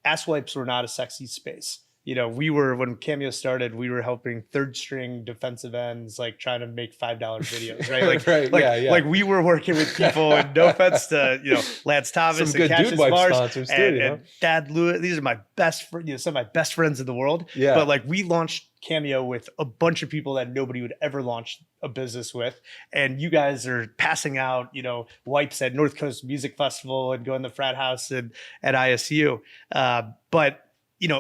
Speaker 2: ass wipes were not a sexy space. When Cameo started, we were helping third string defensive ends, like trying to make $5 videos, right? Like we were working with people, and no offense to, Lance Thomas
Speaker 1: Some
Speaker 2: and
Speaker 1: good dude
Speaker 2: Cassius
Speaker 1: wipe
Speaker 2: Mars
Speaker 1: sponsors too,
Speaker 2: and Dad Lewis. These are my best friends, some of my best friends in the world.
Speaker 1: Yeah.
Speaker 2: But like, we launched Cameo with a bunch of people that nobody would ever launch a business with. And you guys are passing out, wipes at North Coast Music Festival and going to the frat house and at ISU. But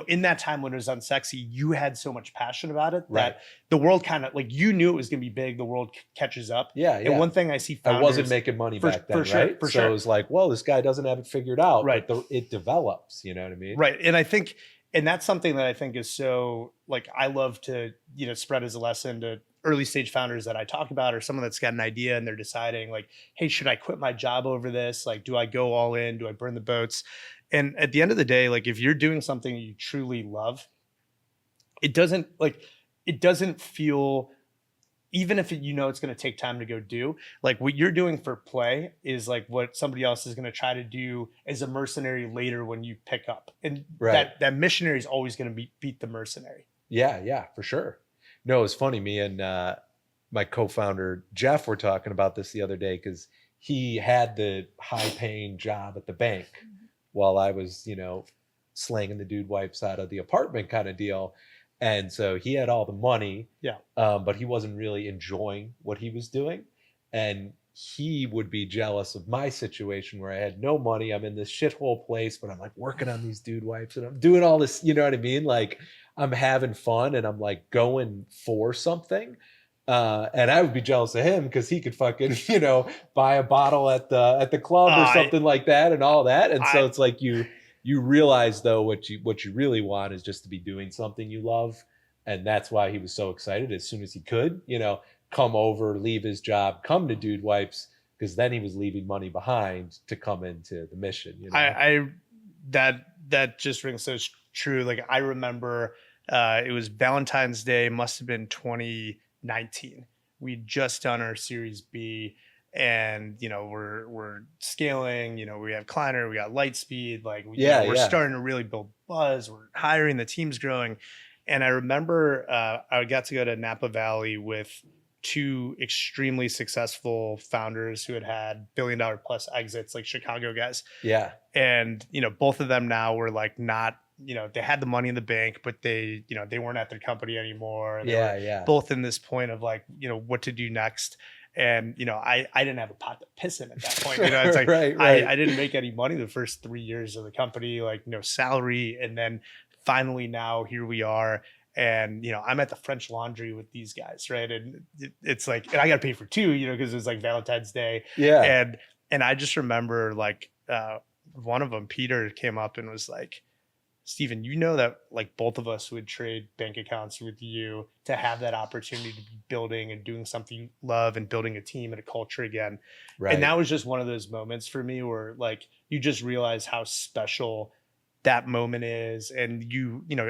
Speaker 2: in that time when it was unsexy, you had so much passion about it that the world kind of, like, you knew it was going to be big. The world catches up.
Speaker 1: Yeah.
Speaker 2: And one thing I see founders,
Speaker 1: I wasn't making money back then, right? So it was like, well, this guy doesn't have it figured out.
Speaker 2: Right.
Speaker 1: But it develops, you know what I mean?
Speaker 2: Right. And I think, and that's something that I think is so, like, I love to, spread as a lesson to early stage founders that I talk about, or someone that's got an idea and they're deciding, like, hey, should I quit my job over this? Like, do I go all in? Do I burn the boats? And at the end of the day, like, if you're doing something you truly love, it doesn't feel, even if it's going to take time to go do, like, what you're doing for play is like what somebody else is going to try to do as a mercenary later when you pick up. And that missionary is always going to beat the mercenary.
Speaker 1: Yeah, for sure. No, it's funny. Me and my co-founder, Jeff, were talking about this the other day because he had the high-paying job at the bank while I was, slanging the dude wipes out of the apartment kind of deal. And so he had all the money, but he wasn't really enjoying what he was doing. And he would be jealous of my situation where I had no money. I'm in this shithole place, but I'm like working on these dude wipes and I'm doing all this, you know what I mean? Like, I'm having fun and I'm like going for something. And I would be jealous of him because he could fucking, buy a bottle at the club or something like that and all that. And so it's like you realize, though, what you really want is just to be doing something you love. And that's why he was so excited as soon as he could, come over, leave his job, come to Dude Wipes, because then he was leaving money behind to come into the mission.
Speaker 2: That just rings so true. Like, I remember it was Valentine's Day, must have been 2019. We'd just done our Series B, and we're scaling. We have Kleiner, we got Lightspeed. Like, we're starting to really build buzz. We're hiring, the team's growing. And I remember I got to go to Napa Valley with two extremely successful founders who had billion-dollar plus exits, like Chicago guys.
Speaker 1: Yeah.
Speaker 2: And, both of them now were like not, they had the money in the bank, but they weren't at their company anymore. And they were both in this point of like, what to do next. And, I didn't have a pot to piss in at that point. It's like,
Speaker 1: right.
Speaker 2: I didn't make any money the first 3 years of the company, like no salary. And then finally now here we are. And, I'm at the French Laundry with these guys. Right. And it's like, and I got to pay for two, because it was like Valentine's Day.
Speaker 1: Yeah.
Speaker 2: And I just remember like one of them, Peter, came up and was like, Steven, that like both of us would trade bank accounts with you to have that opportunity to be building and doing something you love and building a team and a culture again. Right. And that was just one of those moments for me where like you just realize how special that moment is. And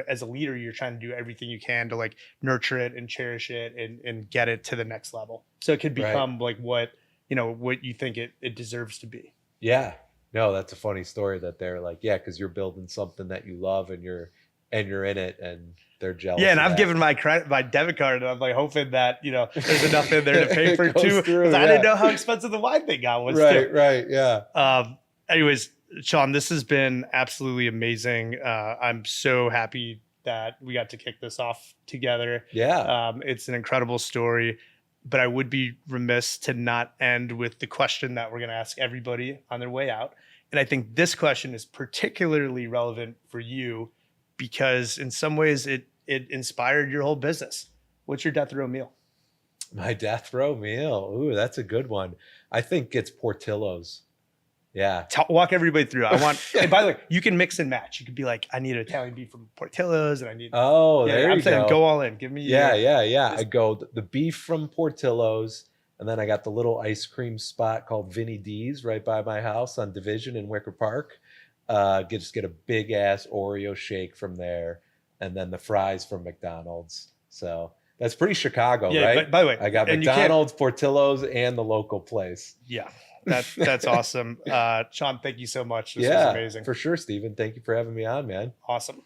Speaker 2: as a leader, you're trying to do everything you can to like nurture it and cherish it and get it to the next level. So it could become like what you think it deserves to be.
Speaker 1: Yeah. No, that's a funny story that they're like, because you're building something that you love and you're in it and they're jealous.
Speaker 2: Yeah, and I've given my debit card and I'm like hoping that, there's enough in there to pay for two. Because I didn't know how expensive the wine thing got was.
Speaker 1: Right, yeah.
Speaker 2: Anyways, Sean, this has been absolutely amazing. I'm so happy that we got to kick this off together.
Speaker 1: Yeah.
Speaker 2: It's an incredible story. But I would be remiss to not end with the question that we're going to ask everybody on their way out. And I think this question is particularly relevant for you because in some ways it inspired your whole business. What's your death row meal?
Speaker 1: My death row meal. Ooh, that's a good one. I think it's Portillo's. Yeah.
Speaker 2: Walk everybody through. I want. And by the way, you can mix and match. You could be like, I need Italian beef from Portillo's, and I need.
Speaker 1: Oh, there
Speaker 2: I'm
Speaker 1: you
Speaker 2: saying
Speaker 1: go.
Speaker 2: all in. Give me.
Speaker 1: Yeah. I go the beef from Portillo's, and then I got the little ice cream spot called Vinny D's right by my house on Division in Wicker Park. Just get a big ass Oreo shake from there, and then the fries from McDonald's. So that's pretty Chicago,
Speaker 2: Yeah.
Speaker 1: right?
Speaker 2: But by the way,
Speaker 1: I got
Speaker 2: and
Speaker 1: McDonald's, Portillo's, and the local place.
Speaker 2: Yeah. That's awesome. Sean, thank you so much. This was
Speaker 1: Yeah,
Speaker 2: amazing.
Speaker 1: for sure, Steven. Thank you for having me on, man.
Speaker 2: Awesome.